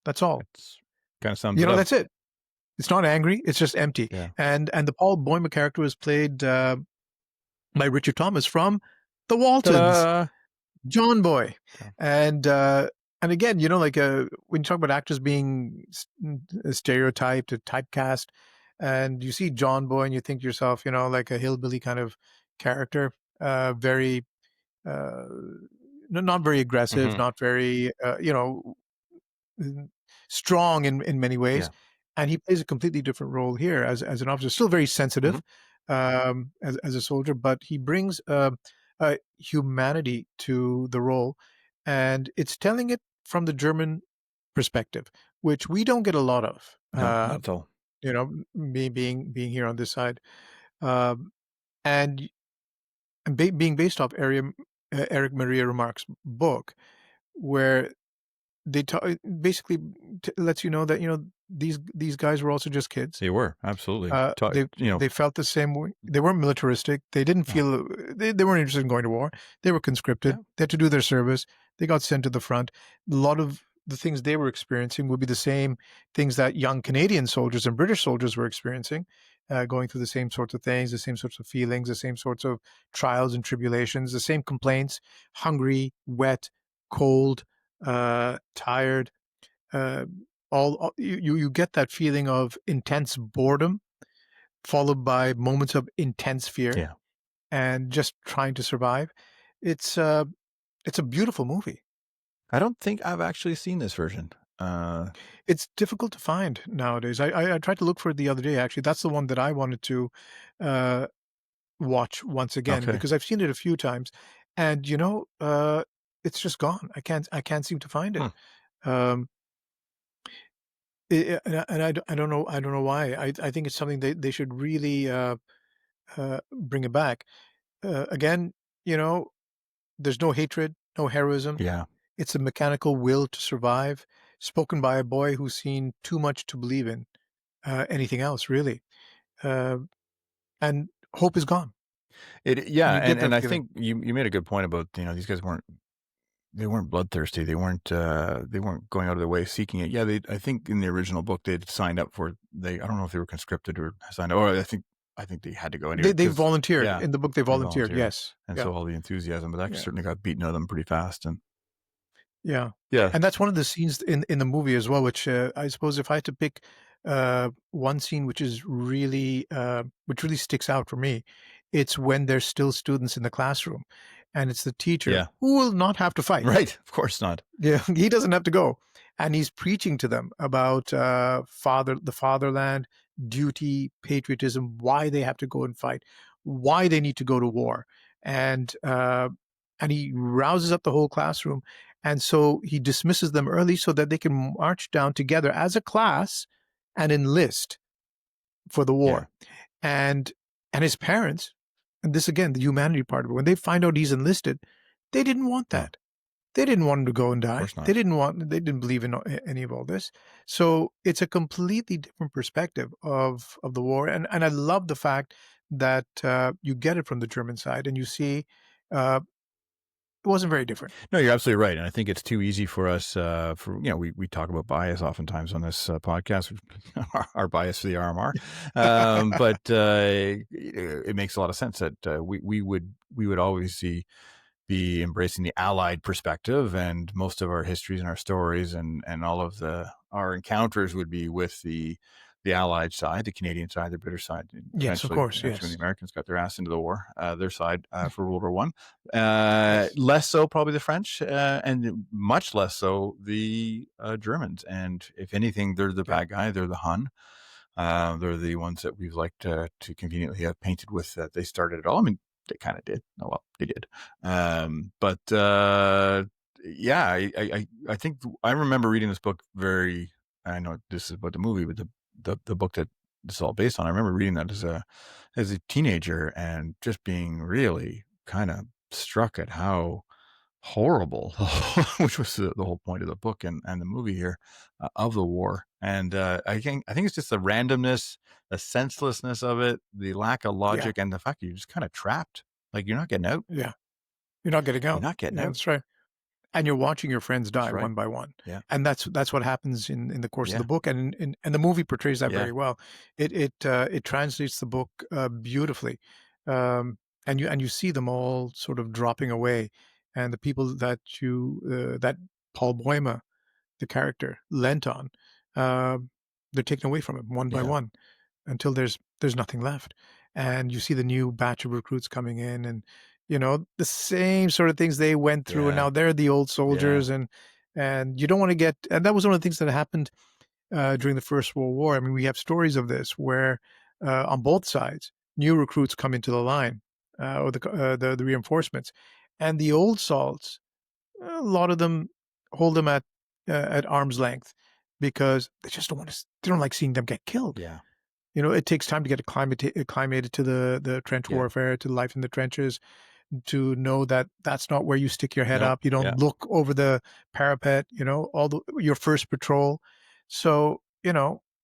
That's all. That's kind of sums it up. That's it. It's not angry. It's just empty. Yeah. And the Paul Boyma character was played by Richard Thomas from The Waltons, Ta-da! John Boy, Yeah. and again, like when you talk about actors being stereotyped or typecast, and you see John Boy, and you think to yourself, like a hillbilly kind of character, very uh, not very aggressive, Hmm. not very mm, strong in many ways, Yeah. and he plays a completely different role here as an officer. Still very Hmm. sensitive as a soldier, but he brings a humanity to the role, and it's telling it from the German perspective, which we don't get a lot of. No, not at all. Me being here on this side, um, and being based off Eric Maria Remarque's book, where they basically lets you know that these guys were also just kids. They were absolutely. They You know. they felt the same way. They weren't militaristic. They didn't No. feel they weren't interested in going to war. They were conscripted. Yeah. They had to do their service. They got sent to the front. A lot of the things they were experiencing would be the same things that young Canadian soldiers and British soldiers were experiencing, going through the same sorts of things, the same sorts of feelings, the same sorts of trials and tribulations, the same complaints: hungry, wet, cold, tired. Uh, all you get that feeling of intense boredom followed by moments of intense fear Yeah. and just trying to survive. It's uh it's a beautiful movie. I don't think I've actually seen this version. Uh, It's difficult to find nowadays. I tried to look for it the other day. Actually, that's the one that I wanted to uh, watch once again okay. because I've seen it a few times, and it's just gone. I can't seem to find Hmm. it. Um, I don't know why. I think it's something they should really bring it back. Again, you know, there's no hatred, no heroism. Yeah. It's a mechanical will to survive, spoken by a boy who's seen too much to believe in anything else, really. Uh, and hope is gone. Yeah, You get and that I feeling. think you made a good point about, these guys weren't bloodthirsty. They weren't going out of their way seeking it. Yeah, I think in the original book they'd signed up for I don't know if they were conscripted or signed up. Or I think I think they had to go anyway They because volunteered. yeah, In the book, they they volunteered, volunteered, yes. and Yeah, so all the enthusiasm, but that yeah, certainly got beaten out of them pretty fast. And yeah. yeah, And that's one of the scenes in the movie as well, which, I suppose if I had to pick, one scene which really sticks out for me, it's when there's still students in the classroom, and it's the teacher yeah, who will not have to fight. right. Of course not. Yeah, he doesn't have to go, and he's preaching to them about the fatherland, duty, patriotism, why they have to go and fight, why they need to go to war, and he rouses up the whole classroom, and so he dismisses them early so that they can march down together as a class and enlist for the Yeah, war, and his parents, and this again the humanity part of it, when they find out he's enlisted, they didn't want no, of that. They didn't want him to go and die. course not. They didn't believe in any of all this. So it's a completely different perspective of the war. And I love the fact that you get it from the German side and you see it wasn't very different. No, you're absolutely right, and I think it's too easy for us. For we talk about bias oftentimes on this podcast, our bias for the RMR, but it makes a lot of sense that we would always be embracing the allied perspective, and most of our histories and our stories and all of our encounters would be with the allied side, the Canadian side, the British side. And Yes, of course. eventually when the Yes. Americans got their ass into the war, their side for World War One. Yes. Less so probably the French, and much less so the Germans. And if anything, they're the Yeah. bad guy. They're the Hun. They're the ones that we've liked to conveniently have painted with that they started it all. I mean, they kind of did. Oh well, they did. But yeah, I think I remember reading this book very. I know this is about the movie, but the book that this is all based on. I remember reading that as a teenager and just being really kind of struck at how horrible, which was the whole point of the book and the movie here of the war. And I think it's just the randomness, the senselessness of it, the lack of Yeah. logic, and the fact that you're just kind of trapped. Like you're not getting out. Yeah. You're not getting You're out. not getting Yeah, out. that's right. And you're watching your friends That's die right. one by one, Yeah. and that's what happens in the course of Yeah. the book, and the movie portrays that Yeah. very well. It translates the book beautifully, and you see them all sort of dropping away, and the people that Paul Boima, the character, lent on, uh, they're taken away from him one by Yeah. one until there's nothing left. And you see the new batch of recruits coming in and the same sort of things they went through and Yeah. now they're the old Yeah. soldiers and you don't want to get and that was one of the things that happened during the First World War. I mean, we have stories of this where on both sides new recruits come into the line or the reinforcements and the old salts, a lot of them hold them at arm's length because they just don't want to they don't like seeing them get killed. Yeah. It takes time to get acclimated to the trench Yeah. warfare, to life in the trenches, to know that that's not where you stick your head No. up. You Yeah. don't look over the parapet, your first patrol. So,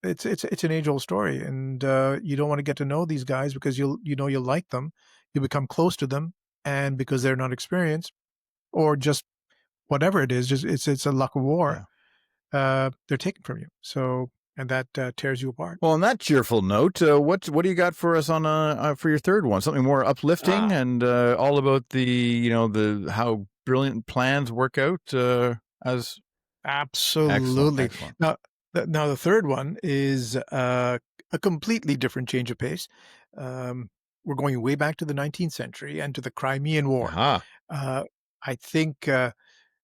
it's an age-old story, and, you don't wanna get to know these guys because you'll like them. You become close to them, and because they're not experienced or just whatever it is, just it's a luck of war, Yeah. they're taken from you. So and that, tears you apart. Well, on that cheerful note, what do you got for us on for your third one? Something more uplifting Ah. and all about the how brilliant plans work out as excellent, Absolutely. excellent. Now the third one is, a completely different change of pace. Um, we're going way back to the 19th century and to the Crimean War. Aha. Uh, I think, uh,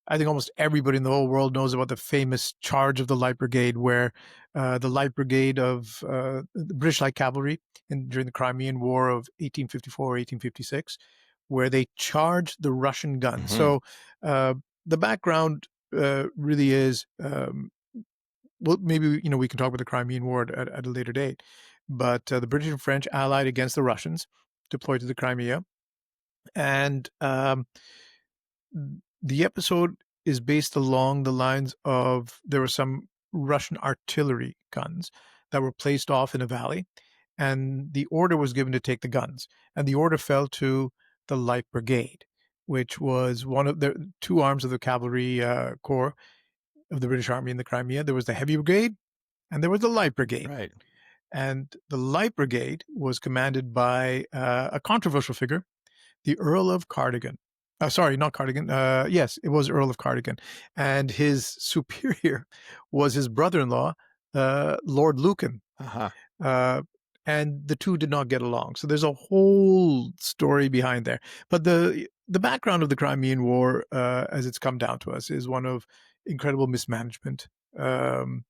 I think almost everybody in the whole world knows about the famous charge of the Light Brigade, where, the Light Brigade of, the British Light Cavalry during the Crimean War of 1854, 1856, where they charged the Russian guns. Hmm. So, the background, really is, well, maybe, we can talk about the Crimean War at a later date, but, the British and French allied against the Russians, deployed to the Crimea, and, the episode is based along the lines of there were some Russian artillery guns that were placed off in a valley, and the order was given to take the guns, and the order fell to the Light Brigade, which was one of the two arms of the cavalry corps of the British Army in the Crimea. There was the Heavy Brigade, and there was the Light Brigade. Right. And the Light Brigade was commanded by a controversial figure, the Earl of Cardigan. Sorry, not Cardigan. Yes, it was Earl of Cardigan. And his superior was his brother in law, Lord Lucan. Uh-huh. Uh, and the two did not get along. So there's a whole story behind there. But the background of the Crimean War, as it's come down to us, is one of incredible mismanagement, um,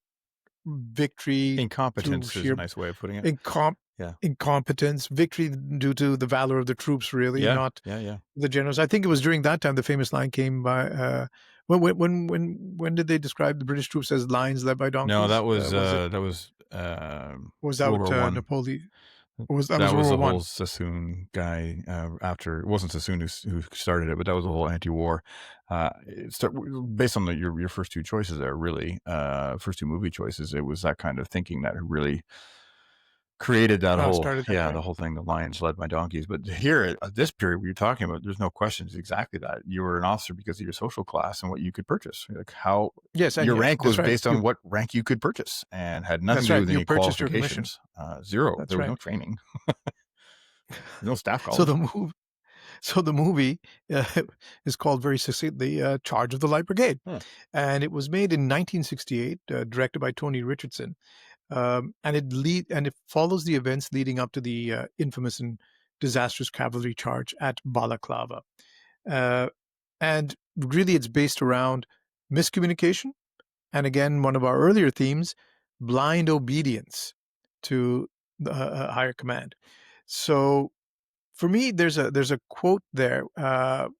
victory through Incompetence is a sheer nice way of putting it. incom- Yeah. incompetence, victory due to the valor of the troops, really, Yeah. not Yeah. Yeah. the generals. I think it was during that time the famous line came by. When did they describe the British troops as lions led by No, donkeys? Was it that was was that World what War One. Napoleon? Was that That was was World the War whole One? Sassoon guy. After it wasn't Sassoon who started it, but that was the whole anti-war. Based on your first two choices there, really, first two movie choices. It was that kind of thinking that really created that whole Started that the trend. whole thing. The lions led by donkeys. But here at this period you're talking about, there's no question. It's exactly that. You were an officer because of your social class and what you could purchase. Like how Yes, and your rank that's was right. based on what rank you could purchase, and had nothing That's to do right. with You any purchased your commission. qualifications. Zero. That's There was right. no training. There's no staff So college. the move. So the movie uh, is called very succinctly "Charge of the Light Brigade," Huh. and it was made in 1968, directed by Tony Richardson, and it follows the events leading up to the infamous and disastrous cavalry charge at Balaclava, uh, and really it's based around miscommunication, and again one of our earlier themes, blind obedience to the higher command. So for me, there's a quote there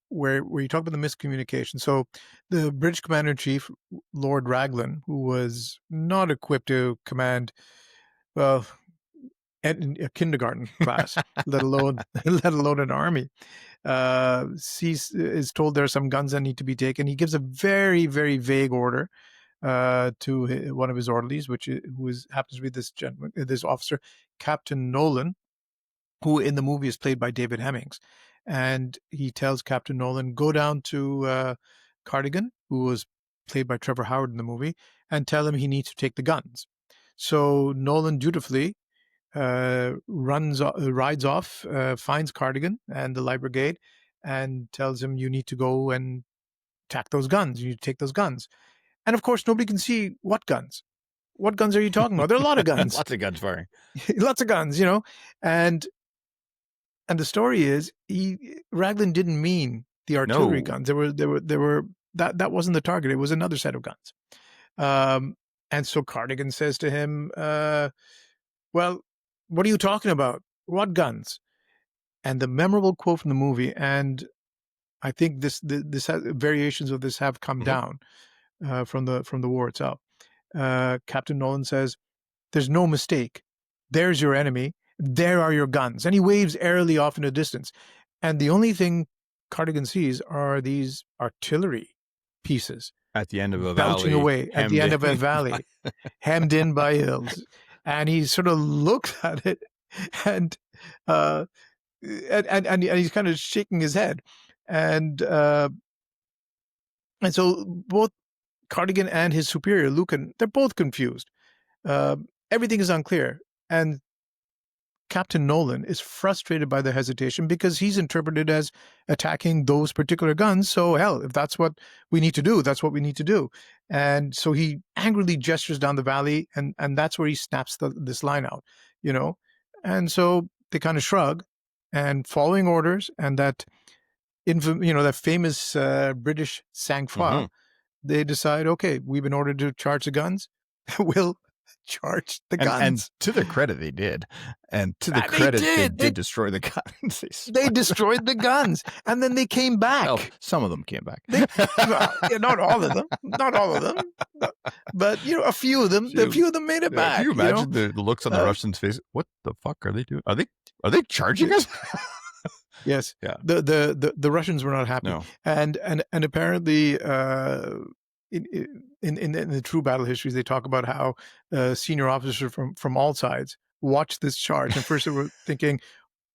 where you talk about the miscommunication. So the British Commander in Chief, Lord Raglan, who was not equipped to command, well, a kindergarten class, let alone let alone an army, is told there are some guns that need to be taken. He gives a very very vague order to one of his orderlies, happens to be this gentleman, this officer, Captain Nolan, who in the movie is played by David Hemmings. And he tells Captain Nolan, go down to Cardigan, who was played by Trevor Howard in the movie, and tell him he needs to take the guns. So Nolan dutifully rides off, finds Cardigan and the Light Brigade, and tells him, you need to go and attack those guns. You need to take those guns. And of course, nobody can see what guns. What guns are you talking about? There are a lot of guns, Lots of guns firing. lots of guns, and the story is Raglan didn't mean the artillery No. guns. There were that wasn't the target. It was another set of guns. Um, and so Cardigan says to him, "Well, what are you talking about? What guns?" And the memorable quote from the movie, and I think this has, variations of this have come Mhm. down from the war itself. Captain Nolan says, there's no mistake. There's your enemy. There are your guns. And he waves airily off in the distance. And the only thing Cardigan sees are these artillery pieces At the end of a belching valley, away at the hemmed end of a in. valley, hemmed in by hills. And he sort of looks at it and uh, and he's kind of shaking his head. And so both Cardigan and his superior, Lucan, they're both confused. Uh, Everything is unclear. And Captain Nolan is frustrated by the hesitation because he's interpreted as attacking those particular guns. So, hell, if that's what we need to do, that's what we need to do. And so he angrily gestures down the valley, and that's where he snaps this line out, you know? And so they kind of shrug and following orders and that famous British sang-froid, Mhm. they decide, okay, we've been ordered to charge the guns. We'll charge the And guns. to their credit, they did. And to the And they credit, they did. did destroy the guns. They destroyed the guns, and then they came Well, back. some of them came back. Well, yeah, not all of them, not all of them, but a few of them. A Shoot. few of them made it Yeah, can back. you imagine the looks on the Uh, Russians' face? What the fuck are they doing? Are they charging us? yes, Yeah. the Russians were not happy, No. and apparently, in the true battle histories, they talk about how senior officers from all sides watched this charge, and first they were thinking,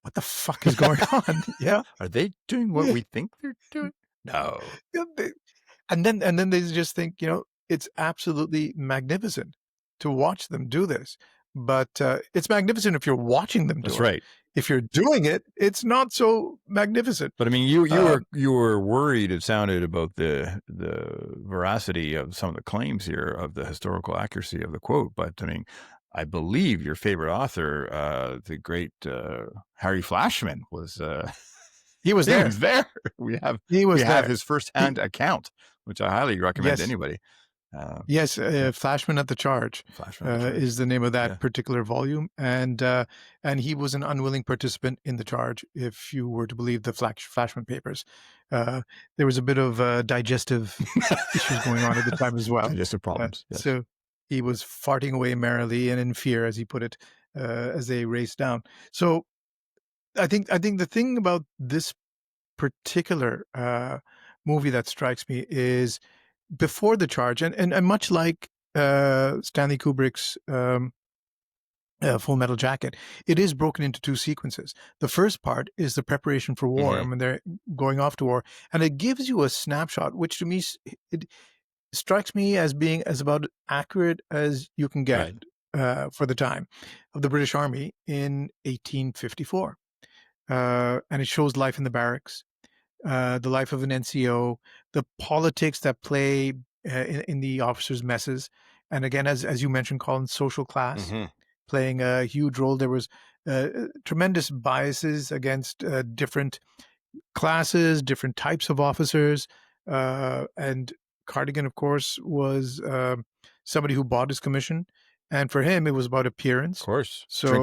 "What the fuck is going on?" Yeah. Are they doing what we think they're doing? No. Yeah, and then they just think, it's absolutely magnificent to watch them do this. but it's magnificent if you're watching them That's do it. right. If you're doing it, it's not so magnificent. But I mean, you Uh, you were worried, it sounded, about the veracity of some of the claims here, of the historical accuracy of the quote. But I mean, I believe your favorite author, the great Harry Flashman, was he was he there. was there. We have He we was have there. his He firsthand account, which I highly recommend to yes. anybody. Uh, Yes, yeah, Flashman at the Charge Flashman of the Charge. is the name of Yeah. that particular volume, and he was an unwilling participant in the charge. If you were to believe the Flashman papers, uh, there was a bit of digestive issues going on at the time as well. Digestive problems. Yes. So he was farting away merrily and in fear, as he put it, as they raced down. So I think the thing about this particular movie that strikes me is before the charge, and much like Stanley Kubrick's Full Metal Jacket, it is broken into two sequences. The first part is the preparation for war, Mhm. and when they're going off to war, and it gives you a snapshot, which to me it strikes me as being as about accurate as you can get Right. for the time of the British Army in 1854, and it shows life in the barracks, the life of an NCO, the politics that play in the officers' messes, and again, as you mentioned, Colin, social class Mhm. playing a huge role. There was tremendous biases against different classes, different types of officers, and Cardigan, of course, was somebody who bought his commission, and for him, it was about Of appearance. course. So the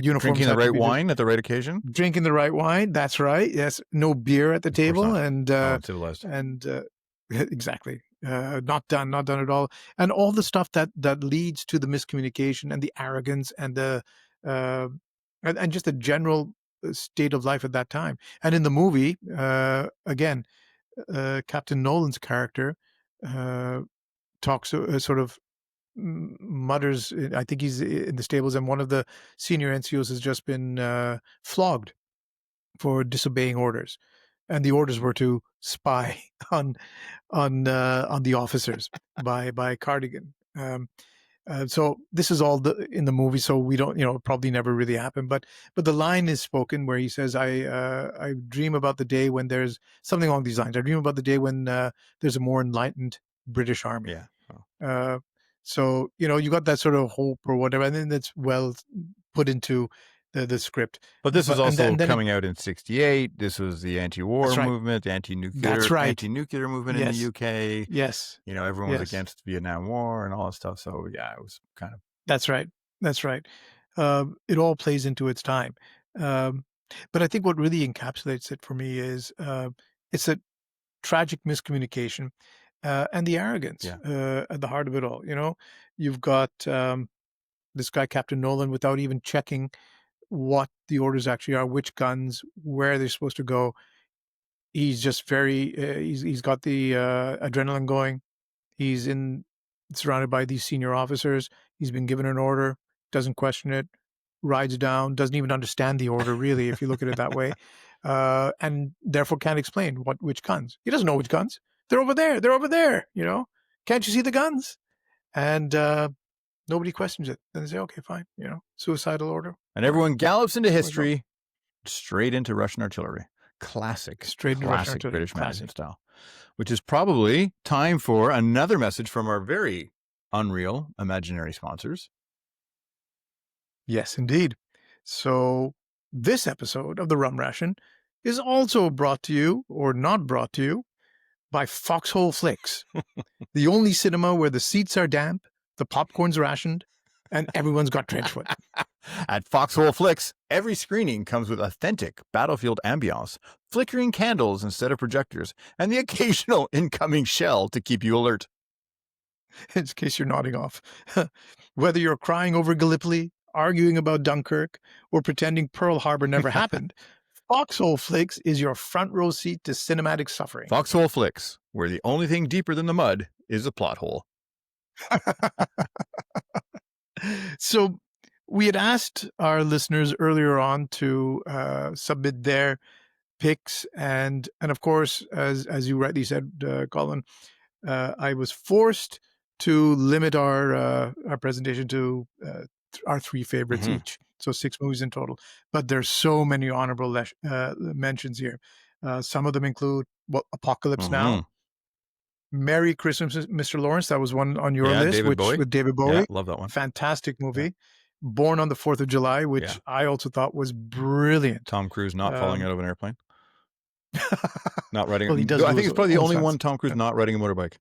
uniforms Drinking the had to right be wine at the right occasion. drinking the right wine. That's right. Yes, no beer at the Of course table, not. Oh, uncivilized. and exactly, not done at all, and all the stuff that leads to the miscommunication and the arrogance and the uh, and just the general state of life at that time. And in the movie, again, Captain Nolan's character uh, talks sort of mutters. I think he's in the stables, and one of the senior NCOs has just been flogged for disobeying orders, and the orders were to spy on on the officers by Cardigan. So this is all in the movie, so we don't, probably never really happened. But the line is spoken where he says, I dream about the day when there's something along these lines. I dream about the day when there's a more enlightened British Army. Yeah. Oh. Uh, so you got that sort of hope or whatever, and then that's well put into the script. But this was also And then coming out in '68. This was the anti-war that's right. movement, the That's right. anti-nuclear movement in the Yes. UK. Yes. Everyone was Yes. against Vietnam War and all that stuff. So yeah, it was kind of That's right. That's right. It all plays into its time. Um, but I think what really encapsulates it for me is it's a tragic miscommunication and the arrogance yeah. at the heart of it all. You've got this guy, Captain Nolan, without even checking what the orders actually are, which guns, where they're supposed to go. He's just very, he's got the adrenaline going. He's surrounded by these senior officers. He's been given an order, doesn't question it, rides down, doesn't even understand the order really, if you look at it that way, and therefore can't explain which guns. He doesn't know which guns. They're over there. They're over there. Can't you see the guns? And nobody questions it. Then they say, okay, fine. Suicidal order. And All right, everyone gallops into we go. history, straight into Russian artillery. Straight into Russian artillery. British Classic. management style, which is probably time for another message from our very unreal imaginary sponsors. Yes, indeed. So this episode of the Rum Ration is also brought to you, or not brought to you, by Foxhole Flicks, the only cinema where the seats are damp, the popcorn's rationed, and everyone's got trench foot. At Foxhole Flicks, every screening comes with authentic battlefield ambiance, flickering candles instead of projectors, and the occasional incoming shell to keep you alert. In case you're nodding off. Whether you're crying over Gallipoli, arguing about Dunkirk, or pretending Pearl Harbor never happened, Foxhole Flicks is your front row seat to cinematic suffering. Foxhole Flicks, where the only thing deeper than the mud is a plot hole. So we had asked our listeners earlier on to submit their picks, and of course, as you rightly said, Colin, I was forced to limit our presentation to our three favorites Mm-hmm. each. So 6 movies in total. But there's so many honorable mentions here. Some of them include, well, Apocalypse Mm-hmm. Now, Merry Christmas, Mr. Lawrence. That was one on your Yeah, list, David which Bowie. with David Yeah, Bowie. love that one. Fantastic Yeah, movie. Born on the 4th of July, yeah. which I also thought was brilliant. Tom Cruise not falling Um, out of an airplane, not riding. well, he does I do think his it's probably the own only one stunts. Tom Cruise not riding a motorbike.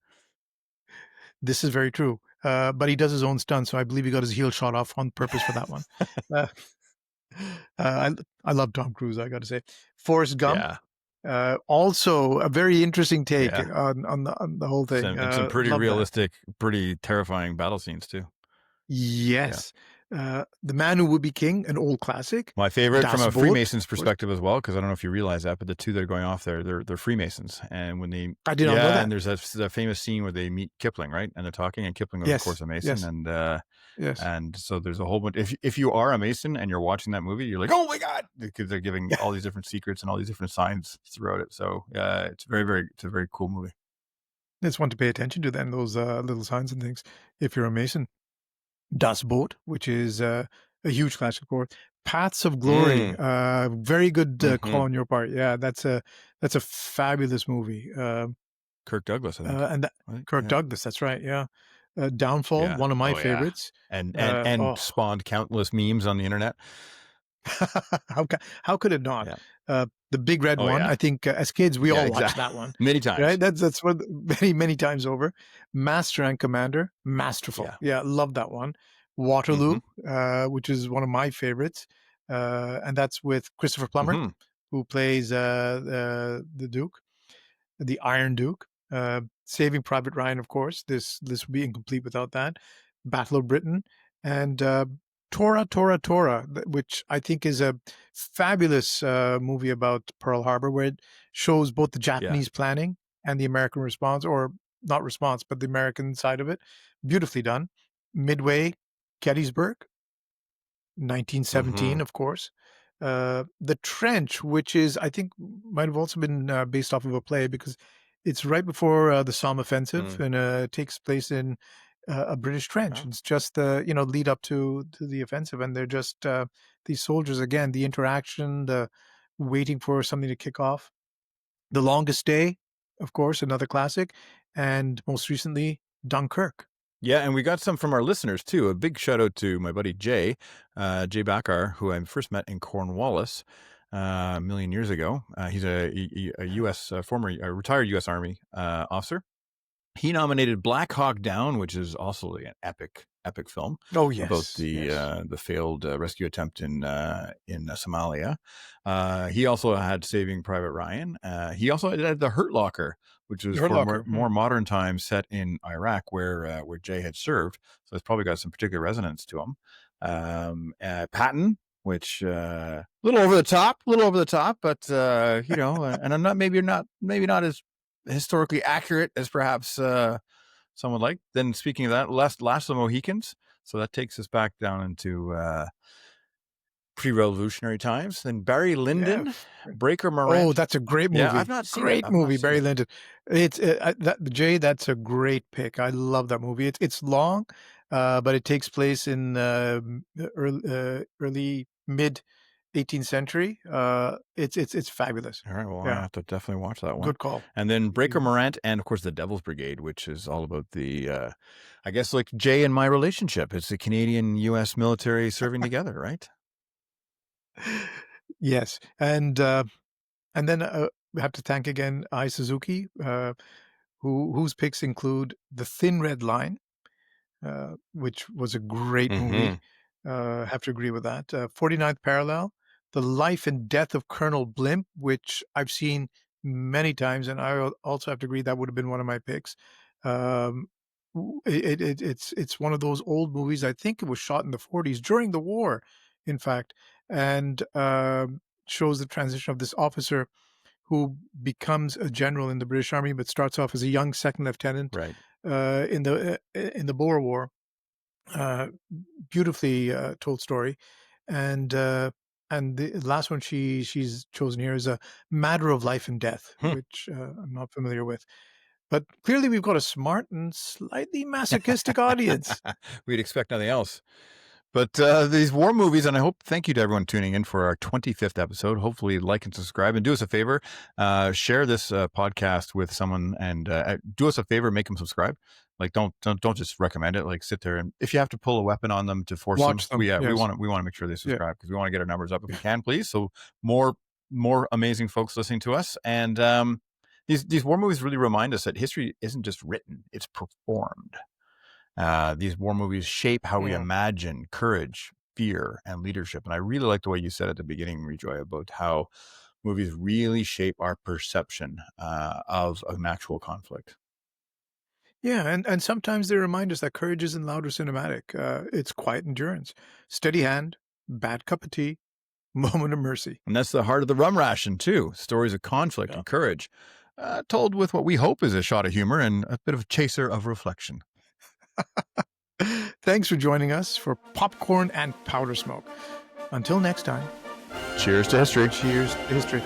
This is very true. But he does his own stunts, so I believe he got his heel shot off on purpose for that one. Uh, I love Tom Cruise, I got to say. Forrest Gump, Yeah, also a very interesting take yeah. on the whole thing. Some pretty Love that. realistic, pretty terrifying battle scenes too. Yeah. Yes. The Man Who Would Be King, an old classic. My favorite from Das a Boot, Freemasons of course. perspective as well, because I don't know if you realize that, but the two that are going off there, they're Freemasons, and when they, I did not know yeah, and that. there's a famous scene where they meet Kipling, right, and they're talking, and Kipling was of course Yes. a Mason, Yes. Yes. and so there's a whole bunch. If you are a Mason and you're watching that movie, you're like, oh my god, because they're giving all these different secrets and all these different signs throughout it. So it's it's a very cool movie. It's one to pay attention to then, those little signs and things, if you're a Mason. Das Boot, which is a huge classic, of course. Paths of Glory, Mm. very good Hmm. call on your part. Yeah, that's a fabulous movie. Kirk Douglas, I think. And that, Right? Kirk Yeah. Douglas, that's right. Yeah, Downfall, Yeah. one of my Oh yeah. favorites. And Oh, spawned countless memes on the internet. how could it not? Yeah. The Big Red Oh One. yeah. I think as kids we Yeah. all watched Exactly. that one, Many times. right? That's what many times over. Master and Commander, masterful. Yeah. Yeah, love that one. Hmm. Waterloo, which is one of my favorites, and that's with Christopher Plummer, Hmm. who plays the Duke, the Iron Duke. Saving Private Ryan, of course. This would be incomplete without that. Battle of Britain and Tora, which I think is a fabulous movie about Pearl Harbor, where it shows both the Yeah. Japanese planning and the American response, or not response, but the American side of it. Beautifully done. Midway, Gettysburg, Hmm. 1917, of course. The Trench, which is, I think, might have also been based off of a play because it's right before the Somme offensive, Mm. and it takes place in a British trench. Oh. It's just the lead up to the offensive, and they're just these soldiers again. The interaction, the waiting for something to kick off. The Longest Day, of course, another classic, and most recently Dunkirk. Yeah, and we got some from our listeners too. A big shout out to my buddy Jay, Jay Bakar, who I first met in Cornwallis a million years ago. He's a U.S. Former retired U.S. Army officer. He nominated Black Hawk Down, which is also an epic film Oh about yes, the yes. failed rescue attempt in Somalia. He also had Saving Private Ryan. He also had The Hurt Locker, which was The Hurt for Locker. more modern times, set in Iraq, where Jay had served. So it's probably got some particular resonance to him. Patton, which little over the top, but and I'm not maybe not as historically accurate as perhaps some would like. Then speaking of that, Last of the Mohicans. So that takes us back down into pre-revolutionary times. Then Barry Yeah. Lyndon, Breaker Oh, Morant. that's a great Yeah, I've movie. not seen it. Great movie, Barry Lyndon. It's Jay. That's a great pick. I love that movie. It's long, but it takes place in early mid 18th century. It's fabulous. All right, well, I Yeah, have to definitely watch that one. good call. And then Breaker Yeah. Morant, and of course the Devil's Brigade, which is all about the, I guess, like Jay and my relationship. It's the Canadian-U.S. military serving together, right? Yes, and then we have to thank again Ai Suzuki, whose picks include The Thin Red Line, which was a great Mm-hmm. movie. Have to agree with that. 49th Parallel, The Life and Death of Colonel Blimp, which I've seen many times, and I also have to agree that would have been one of my picks. Um, it's one of those old movies. I think it was shot in the 40s during the war, in fact, and shows the transition of this officer who becomes a general in the British Army, but starts off as a young second lieutenant Right. in the Boer War. Uh, Beautifully told story, and the last one she's chosen here is a matter of life and death, Hmm. which I'm not familiar with. But clearly, we've got a smart and slightly masochistic audience. We'd expect nothing else. But these war movies, and I hope, thank you to everyone tuning in for our 25th episode. Hopefully, like and subscribe, and do us a favor, share this podcast with someone, and do us a favor, make them subscribe. Like, don't just recommend it. Like, sit there, and if you have to pull a weapon on them to force them, Watch them. we Yes. want to make sure they Yeah. subscribe, because we want to get our numbers up if we can, please. So more amazing folks listening to us, and these war movies really remind us that history isn't just written; it's performed. These war movies shape how we Yeah. imagine courage, fear, and leadership. And I really like the way you said at the beginning, Rejoy, about how movies really shape our perception of an actual conflict. Yeah, and sometimes they remind us that courage isn't loud or cinematic. It's quiet endurance, steady hand, bad cup of tea, moment of mercy. And that's the heart of the Rum Ration, too. Stories of conflict Yeah. and courage, told with what we hope is a shot of humor and a bit of a chaser of reflection. Thanks for joining us for Popcorn and Powder Smoke. Until next time, Cheers to history. cheers to history.